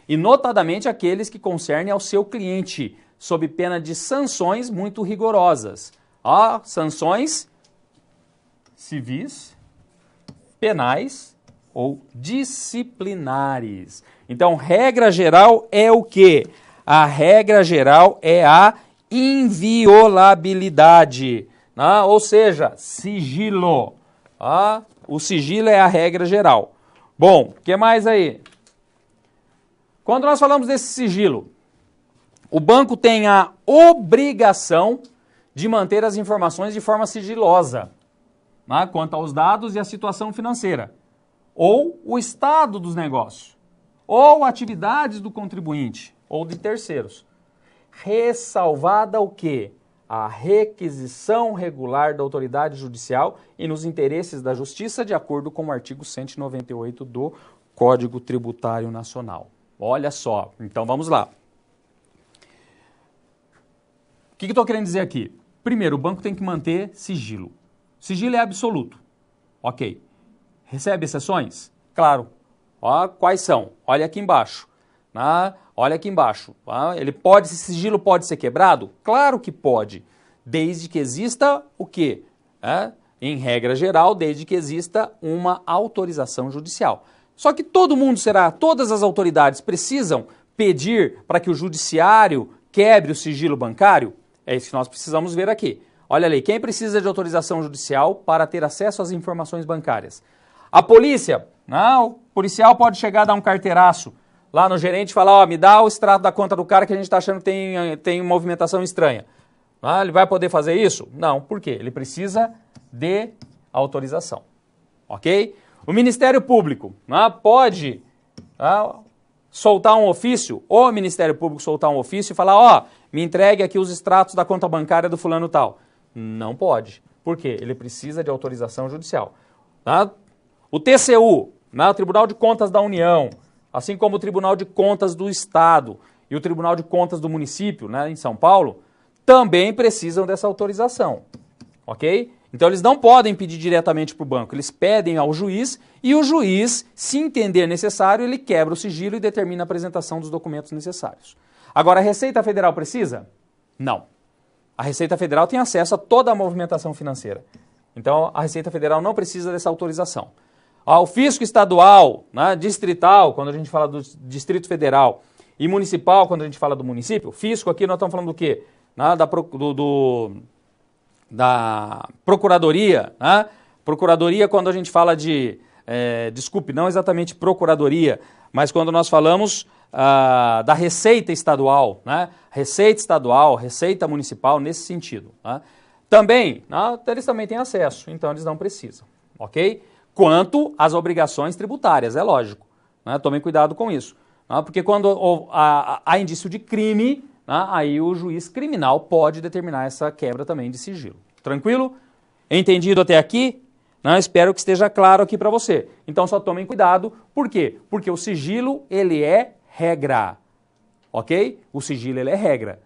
E notadamente aqueles que concernem ao seu cliente, sob pena de sanções muito rigorosas. Sanções civis, penais ou disciplinares. Então, regra geral é o quê? A regra geral é a inviolabilidade, ou seja, sigilo. O sigilo é a regra geral. Bom, o que mais aí? Quando nós falamos desse sigilo, o banco tem a obrigação de manter as informações de forma sigilosa, quanto aos dados e a situação financeira, ou o estado dos negócios, ou atividades do contribuinte, ou de terceiros. Ressalvada o quê? A requisição regular da autoridade judicial e nos interesses da justiça, de acordo com o artigo 198 do Código Tributário Nacional. Olha só, então vamos lá. O que eu estou querendo dizer aqui? Primeiro, o banco tem que manter sigilo. Sigilo é absoluto. Ok. Recebe exceções? Claro. Quais são? Olha aqui embaixo. Olha aqui embaixo. Esse sigilo pode ser quebrado? Claro que pode. Desde que exista o quê? Em regra geral, desde que exista uma autorização judicial. Só que todas as autoridades precisam pedir para que o judiciário quebre o sigilo bancário? É isso que nós precisamos ver aqui. Olha ali, quem precisa de autorização judicial para ter acesso às informações bancárias? A polícia. O policial pode chegar a dar um carteiraço lá no gerente e falar, me dá o extrato da conta do cara que a gente está achando que tem movimentação estranha. Ele vai poder fazer isso? Não, por quê? Ele precisa de autorização, ok? O Ministério Público pode soltar um ofício, ou o Ministério Público soltar um ofício e falar, me entregue aqui os extratos da conta bancária do fulano tal. Não pode. Por quê? Ele precisa de autorização judicial. O TCU, o Tribunal de Contas da União, assim como o Tribunal de Contas do Estado e o Tribunal de Contas do município, em São Paulo, também precisam dessa autorização, ok? Então eles não podem pedir diretamente para o banco, eles pedem ao juiz e o juiz, se entender necessário, ele quebra o sigilo e determina a apresentação dos documentos necessários. Agora, a Receita Federal precisa? Não. A Receita Federal tem acesso a toda a movimentação financeira. Então, a Receita Federal não precisa dessa autorização. O fisco estadual, distrital, quando a gente fala do Distrito Federal, e municipal, quando a gente fala do município, fisco aqui nós estamos falando do quê? Da Procuradoria. Procuradoria quando a gente fala de, não exatamente Procuradoria, mas quando nós falamos da Receita Estadual, Receita Estadual, Receita Municipal, nesse sentido. Também, eles também têm acesso, então eles não precisam, ok? Quanto às obrigações tributárias, é lógico. Tomem cuidado com isso. Porque quando há indício de crime, aí o juiz criminal pode determinar essa quebra também de sigilo. Tranquilo? Entendido até aqui? Espero que esteja claro aqui para você. Então só tomem cuidado. Por quê? Porque o sigilo, ele é regra. Ok? O sigilo, ele é regra.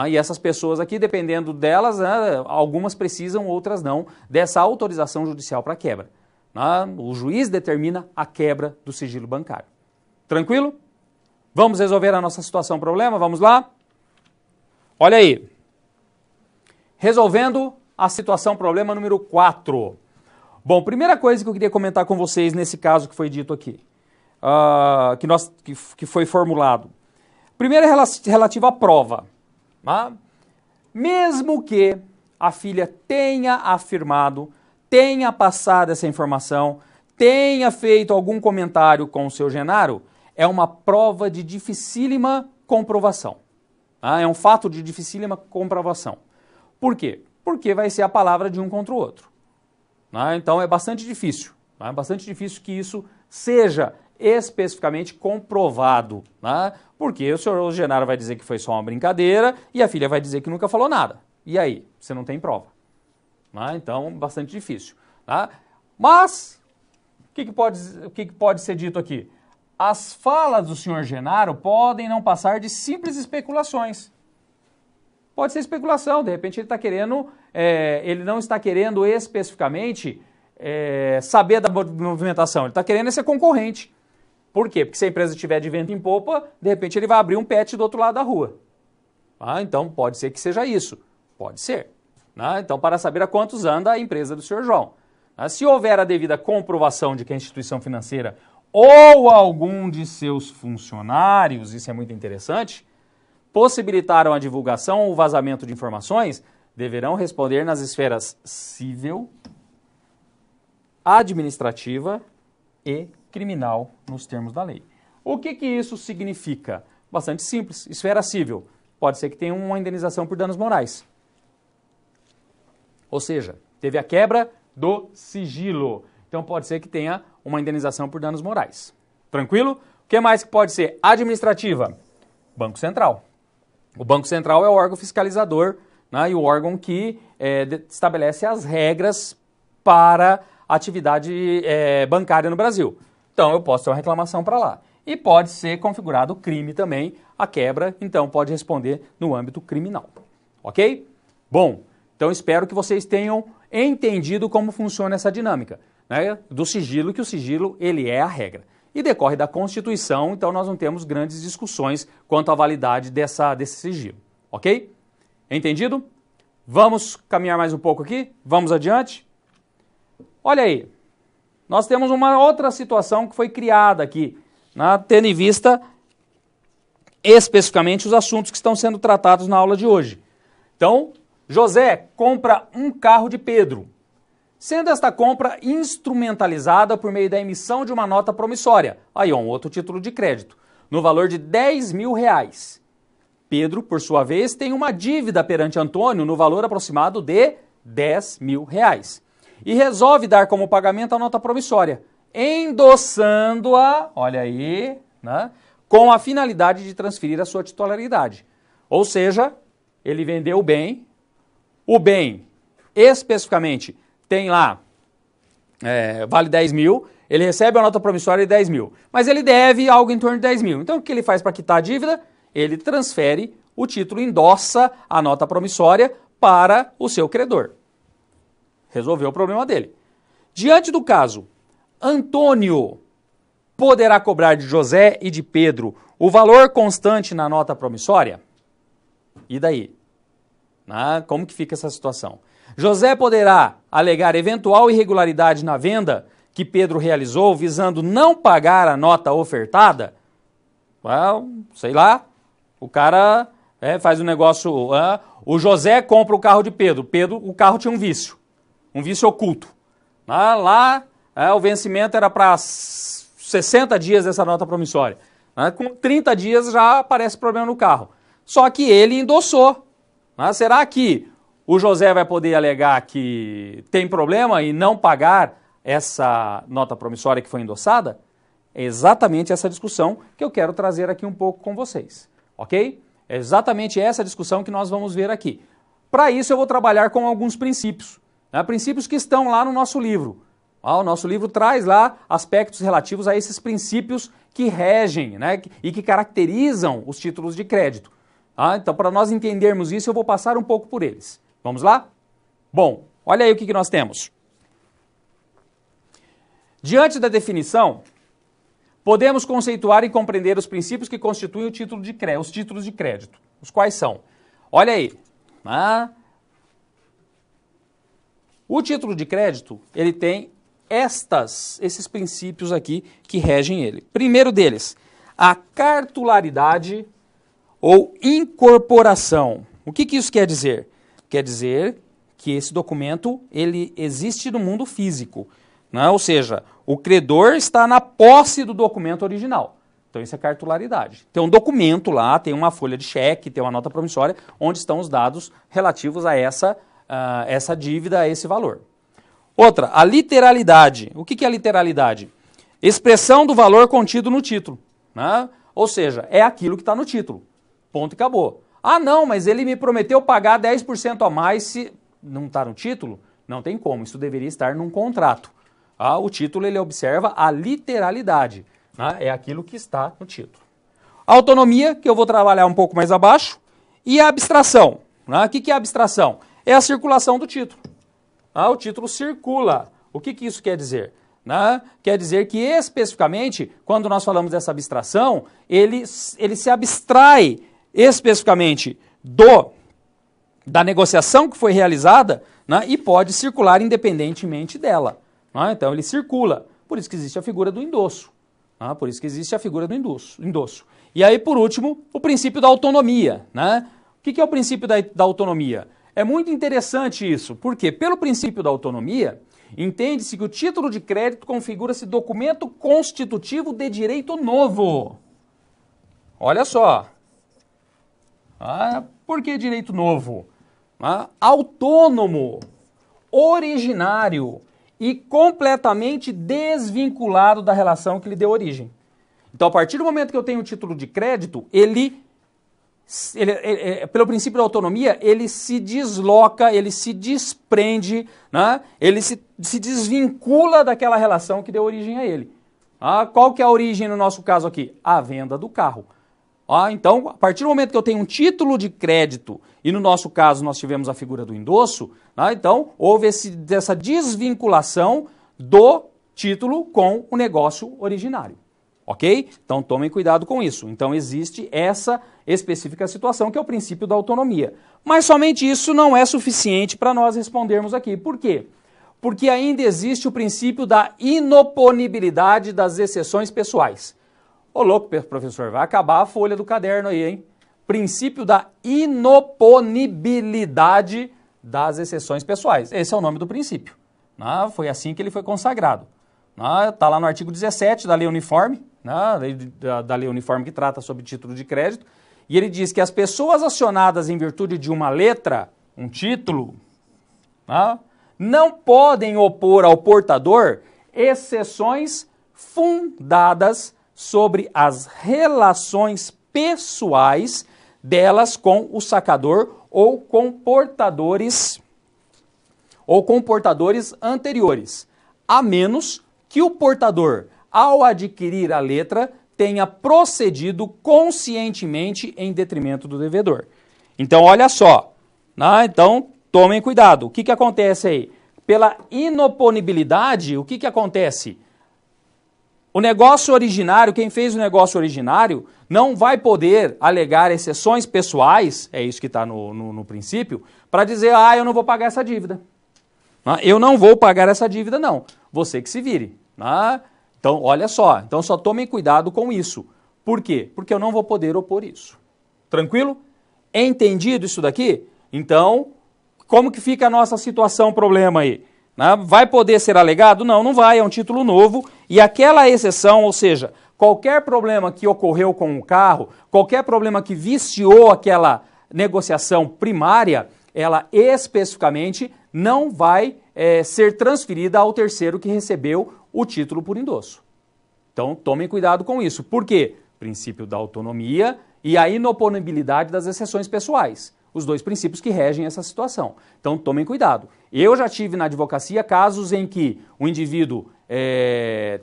E essas pessoas aqui, dependendo delas, algumas precisam, outras não, dessa autorização judicial para quebra. O juiz determina a quebra do sigilo bancário. Tranquilo? Vamos resolver a nossa situação problema? Vamos lá? Olha aí. Resolvendo a situação, problema número 4. Bom, primeira coisa que eu queria comentar com vocês nesse caso que foi dito aqui, que foi formulado. Primeiro é relativo à prova. Tá? Mesmo que a filha tenha afirmado, tenha passado essa informação, tenha feito algum comentário com o seu Genaro, é uma prova de dificílima comprovação. Tá? É um fato de dificílima comprovação. Por quê? Porque vai ser a palavra de um contra o outro. Tá? Então é bastante difícil. Tá? É bastante difícil que isso seja especificamente comprovado. Tá? Porque o senhor Genaro vai dizer que foi só uma brincadeira e a filha vai dizer que nunca falou nada. E aí? Você não tem prova. Tá? Então, bastante difícil. Tá? Mas, o que pode ser dito aqui? As falas do senhor Genaro podem não passar de simples especulações. Pode ser especulação, de repente ele está querendo, ele não está querendo especificamente saber da movimentação, ele está querendo ser concorrente. Por quê? Porque se a empresa estiver de vento em popa, de repente ele vai abrir um pet do outro lado da rua. Então pode ser que seja isso, pode ser. Então para saber a quantos anda a empresa do senhor João. Se houver a devida comprovação de que a instituição financeira ou algum de seus funcionários, isso é muito interessante, possibilitaram a divulgação ou vazamento de informações, deverão responder nas esferas civil, administrativa e criminal, nos termos da lei. O que isso significa? Bastante simples. Esfera civil. Pode ser que tenha uma indenização por danos morais. Ou seja, teve a quebra do sigilo. Então pode ser que tenha uma indenização por danos morais. Tranquilo? O que mais que pode ser? Administrativa. Banco Central. O Banco Central é o órgão fiscalizador, né, e o órgão que estabelece as regras para a atividade bancária no Brasil. Então eu posso ter uma reclamação para lá. E pode ser configurado crime também, a quebra, então pode responder no âmbito criminal. Ok? Bom, então espero que vocês tenham entendido como funciona essa dinâmica, né, do sigilo, que o sigilo ele é a regra. E decorre da Constituição, então nós não temos grandes discussões quanto à validade desse sigilo. Ok? Entendido? Vamos caminhar mais um pouco aqui? Vamos adiante? Olha aí, nós temos uma outra situação que foi criada aqui, tendo em vista especificamente os assuntos que estão sendo tratados na aula de hoje. Então, José compra um carro de Pedro, sendo esta compra instrumentalizada por meio da emissão de uma nota promissória, aí um outro título de crédito, no valor de R$10.000. Pedro, por sua vez, tem uma dívida perante Antônio no valor aproximado de R$10.000 e resolve dar como pagamento a nota promissória, endossando-a, olha aí, com a finalidade de transferir a sua titularidade. Ou seja, ele vendeu o bem especificamente tem lá, vale 10 mil, ele recebe a nota promissória de 10 mil, mas ele deve algo em torno de 10 mil. Então o que ele faz para quitar a dívida? Ele transfere o título, endossa a nota promissória para o seu credor. Resolveu o problema dele. Diante do caso, Antônio poderá cobrar de José e de Pedro o valor constante na nota promissória? E daí? Como que fica essa situação? José poderá alegar eventual irregularidade na venda que Pedro realizou visando não pagar a nota ofertada? Sei lá, o cara faz um negócio... o José compra o carro de Pedro. O carro tinha um vício oculto. O vencimento era para 60 dias dessa nota promissória. Com 30 dias já aparece problema no carro. Só que ele endossou. Será que o José vai poder alegar que tem problema e não pagar essa nota promissória que foi endossada? É exatamente essa discussão que eu quero trazer aqui um pouco com vocês, ok? É exatamente essa discussão que nós vamos ver aqui. Para isso eu vou trabalhar com alguns princípios, princípios que estão lá no nosso livro. O nosso livro traz lá aspectos relativos a esses princípios que regem, e que caracterizam os títulos de crédito. Então, para nós entendermos isso, eu vou passar um pouco por eles. Vamos lá? Bom, olha aí o que nós temos. Diante da definição, podemos conceituar e compreender os princípios que constituem os títulos de crédito. Os quais são? Olha aí. O título de crédito, ele tem esses princípios aqui que regem ele. Primeiro deles, a cartularidade ou incorporação. O que isso quer dizer? Quer dizer que esse documento ele existe no mundo físico, né? Ou seja, o credor está na posse do documento original. Então isso é cartularidade. Tem um documento lá, tem uma folha de cheque, tem uma nota promissória, onde estão os dados relativos a essa dívida, a esse valor. Outra, a literalidade. O que é a literalidade? Expressão do valor contido no título, né? Ou seja, é aquilo que está no título. Ponto e acabou. Ah, não, mas ele me prometeu pagar 10% a mais se não está no título? Não tem como, isso deveria estar num contrato. Ah, o título ele observa a literalidade, né? É aquilo que está no título. A autonomia, que eu vou trabalhar um pouco mais abaixo, e a abstração. Né? O que é a abstração? É a circulação do título. Ah, o título circula. O que isso quer dizer? Né? Quer dizer que especificamente, quando nós falamos dessa abstração, ele se abstrai especificamente da negociação que foi realizada, né, e pode circular independentemente dela. Né? Então ele circula. Por isso que existe a figura do endosso. Né? Por isso que existe a figura do endosso. E aí, por último, o princípio da autonomia. Né? O que é o princípio da autonomia? É muito interessante isso, porque pelo princípio da autonomia, entende-se que o título de crédito configura-se documento constitutivo de direito novo. Olha só. Por que direito novo? Autônomo, originário e completamente desvinculado da relação que lhe deu origem. Então, a partir do momento que eu tenho o título de crédito, pelo princípio da autonomia, ele se desloca, ele se desprende, né? Ele se desvincula daquela relação que deu origem a ele. Qual que é a origem no nosso caso aqui? A venda do carro. Então, a partir do momento que eu tenho um título de crédito, e no nosso caso nós tivemos a figura do endosso, então houve essa desvinculação do título com o negócio originário. Ok? Então tomem cuidado com isso. Então existe essa específica situação que é o princípio da autonomia. Mas somente isso não é suficiente para nós respondermos aqui. Por quê? Porque ainda existe o princípio da inoponibilidade das exceções pessoais. Ô louco, professor, vai acabar a folha do caderno aí, hein? Princípio da inoponibilidade das exceções pessoais. Esse é o nome do princípio. Foi assim que ele foi consagrado. Está lá no artigo 17 da Lei Uniforme, da Lei Uniforme que trata sobre título de crédito, e ele diz que as pessoas acionadas em virtude de uma letra, um título, não podem opor ao portador exceções fundadas sobre as relações pessoais delas com o sacador ou com portadores anteriores, a menos que o portador, ao adquirir a letra, tenha procedido conscientemente em detrimento do devedor. Então, olha só. Então, tomem cuidado. O que acontece aí? Pela inoponibilidade, o que acontece? O negócio originário, quem fez o negócio originário, não vai poder alegar exceções pessoais, é isso que está no princípio, para dizer, eu não vou pagar essa dívida. Eu não vou pagar essa dívida, não. Você que se vire. Então, olha só. Então, só tomem cuidado com isso. Por quê? Porque eu não vou poder opor isso. Tranquilo? Entendido isso daqui? Então, como que fica a nossa situação, problema aí? Vai poder ser alegado? Não, não vai. É um título novo. E aquela exceção, ou seja, qualquer problema que ocorreu com o carro, qualquer problema que viciou aquela negociação primária, ela especificamente não vai ser transferida ao terceiro que recebeu o título por endosso. Então, tomem cuidado com isso. Por quê? Princípio da autonomia e a inoponibilidade das exceções pessoais. Os dois princípios que regem essa situação. Então, tomem cuidado. Eu já tive na advocacia casos em que o indivíduo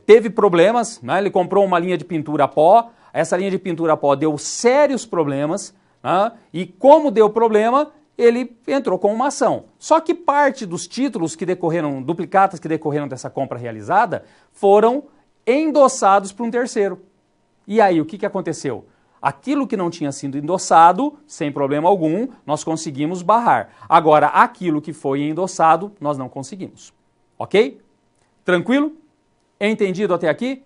teve problemas, ele comprou uma linha de pintura a pó, essa linha de pintura a pó deu sérios problemas, e como deu problema, ele entrou com uma ação. Só que parte dos títulos que decorreram, duplicatas que decorreram dessa compra realizada, foram endossados por um terceiro. E aí, o que aconteceu? Aquilo que não tinha sido endossado, sem problema algum, nós conseguimos barrar. Agora, aquilo que foi endossado, nós não conseguimos. Ok? Tranquilo? Entendido até aqui?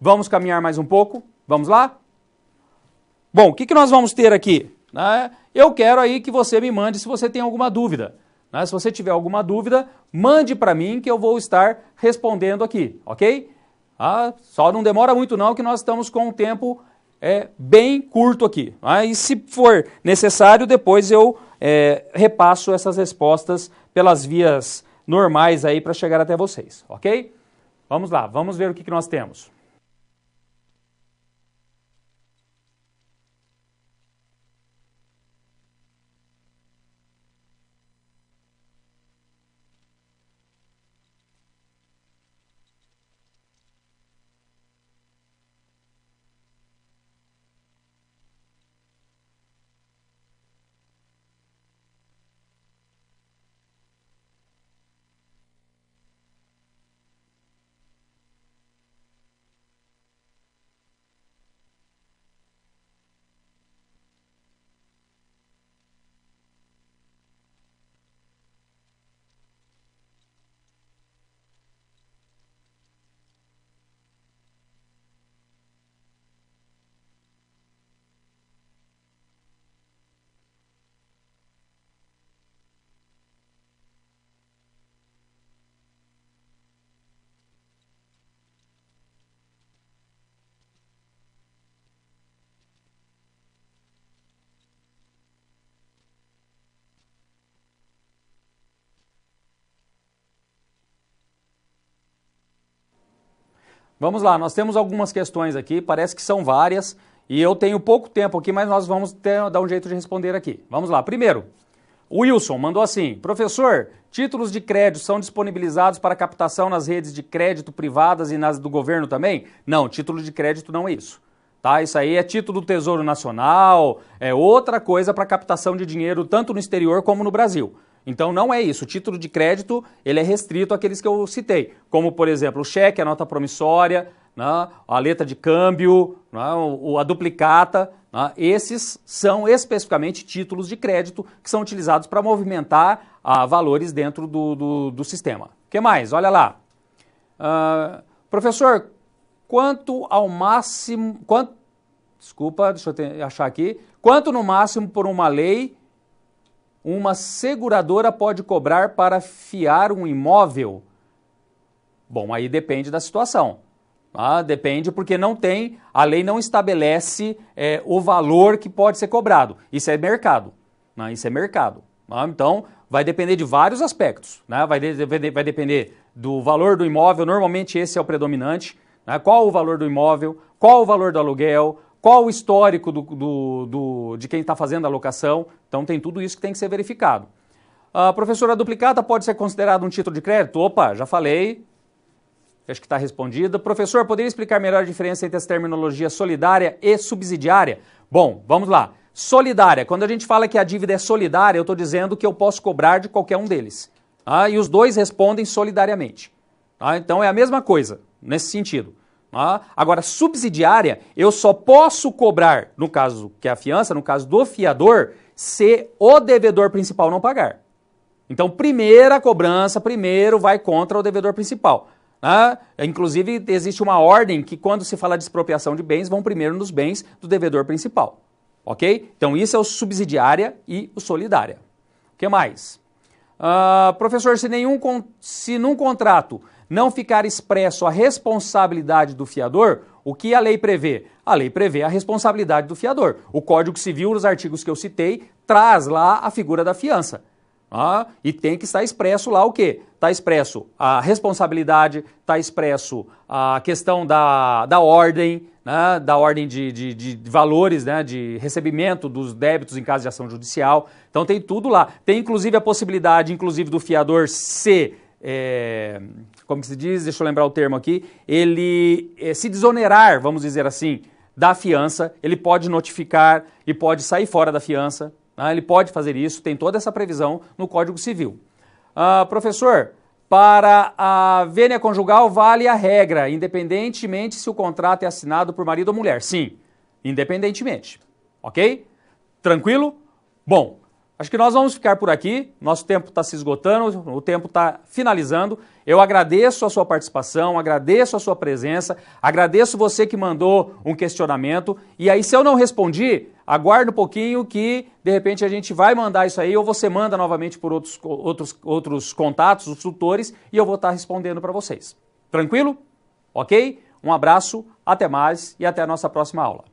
Vamos caminhar mais um pouco? Vamos lá? Bom, o que nós vamos ter aqui? Eu quero aí que você me mande se você tem alguma dúvida. Se você tiver alguma dúvida, mande para mim que eu vou estar respondendo aqui, ok? Só não demora muito não, que nós estamos com um tempo bem curto aqui. E se for necessário, depois eu repasso essas respostas pelas vias normais aí para chegar até vocês, ok? Vamos lá, vamos ver o que nós temos. Vamos lá, nós temos algumas questões aqui, parece que são várias, e eu tenho pouco tempo aqui, mas nós vamos dar um jeito de responder aqui. Vamos lá, primeiro, o Wilson mandou assim: professor, títulos de crédito são disponibilizados para captação nas redes de crédito privadas e nas do governo também? Não, título de crédito não é isso. Tá? Isso aí é título do Tesouro Nacional, é outra coisa para captação de dinheiro tanto no exterior como no Brasil. Então não é isso, o título de crédito ele é restrito àqueles que eu citei, como por exemplo o cheque, a nota promissória, né, a letra de câmbio, né, a duplicata, né, esses são especificamente títulos de crédito que são utilizados para movimentar valores dentro do sistema. O que mais? Olha lá. Professor, quanto ao máximo... Desculpa, deixa eu achar aqui. Quanto no máximo por uma lei uma seguradora pode cobrar para fiar um imóvel? Bom, aí depende da situação. Depende porque a lei não estabelece o valor que pode ser cobrado. Isso é mercado. Isso é mercado. Então, vai depender de vários aspectos. Vai depender do valor do imóvel, normalmente esse é o predominante. Qual o valor do imóvel, qual o valor do aluguel, qual o histórico de quem está fazendo a locação. Então tem tudo isso que tem que ser verificado. Professora, a duplicata pode ser considerada um título de crédito? Opa, já falei. Acho que está respondida. Professor, poderia explicar melhor a diferença entre as terminologias solidária e subsidiária? Bom, vamos lá. Solidária, quando a gente fala que a dívida é solidária, eu estou dizendo que eu posso cobrar de qualquer um deles. E os dois respondem solidariamente. Então é a mesma coisa, nesse sentido. Agora, subsidiária, eu só posso cobrar, no caso que é a fiança, no caso do fiador, se o devedor principal não pagar. Então, primeira cobrança, primeiro vai contra o devedor principal. Inclusive, existe uma ordem que quando se fala de expropriação de bens, vão primeiro nos bens do devedor principal. Ok? Então, isso é o subsidiária e o solidária. O que mais? Professor, se num contrato não ficar expresso a responsabilidade do fiador, o que a lei prevê? A lei prevê a responsabilidade do fiador. O Código Civil, nos artigos que eu citei, traz lá a figura da fiança. E tem que estar expresso lá o quê? Está expresso a responsabilidade, está expresso a questão da ordem, né, da ordem de valores, né, de recebimento dos débitos em caso de ação judicial. Então tem tudo lá. Tem inclusive a possibilidade, inclusive, do fiador ser... como que se diz, deixa eu lembrar o termo aqui, ele se desonerar, vamos dizer assim, da fiança, ele pode notificar e pode sair fora da fiança, ele pode fazer isso, tem toda essa previsão no Código Civil. Professor, para a vênia conjugal vale a regra, independentemente se o contrato é assinado por marido ou mulher. Sim, independentemente, ok? Tranquilo? Bom, acho que nós vamos ficar por aqui, nosso tempo está se esgotando, o tempo está finalizando. Eu agradeço a sua participação, agradeço a sua presença, agradeço você que mandou um questionamento. E aí, se eu não respondi, aguarde um pouquinho que, de repente, a gente vai mandar isso aí, ou você manda novamente por outros contatos, os tutores, e eu vou estar respondendo para vocês. Tranquilo? Ok? Um abraço, até mais e até a nossa próxima aula.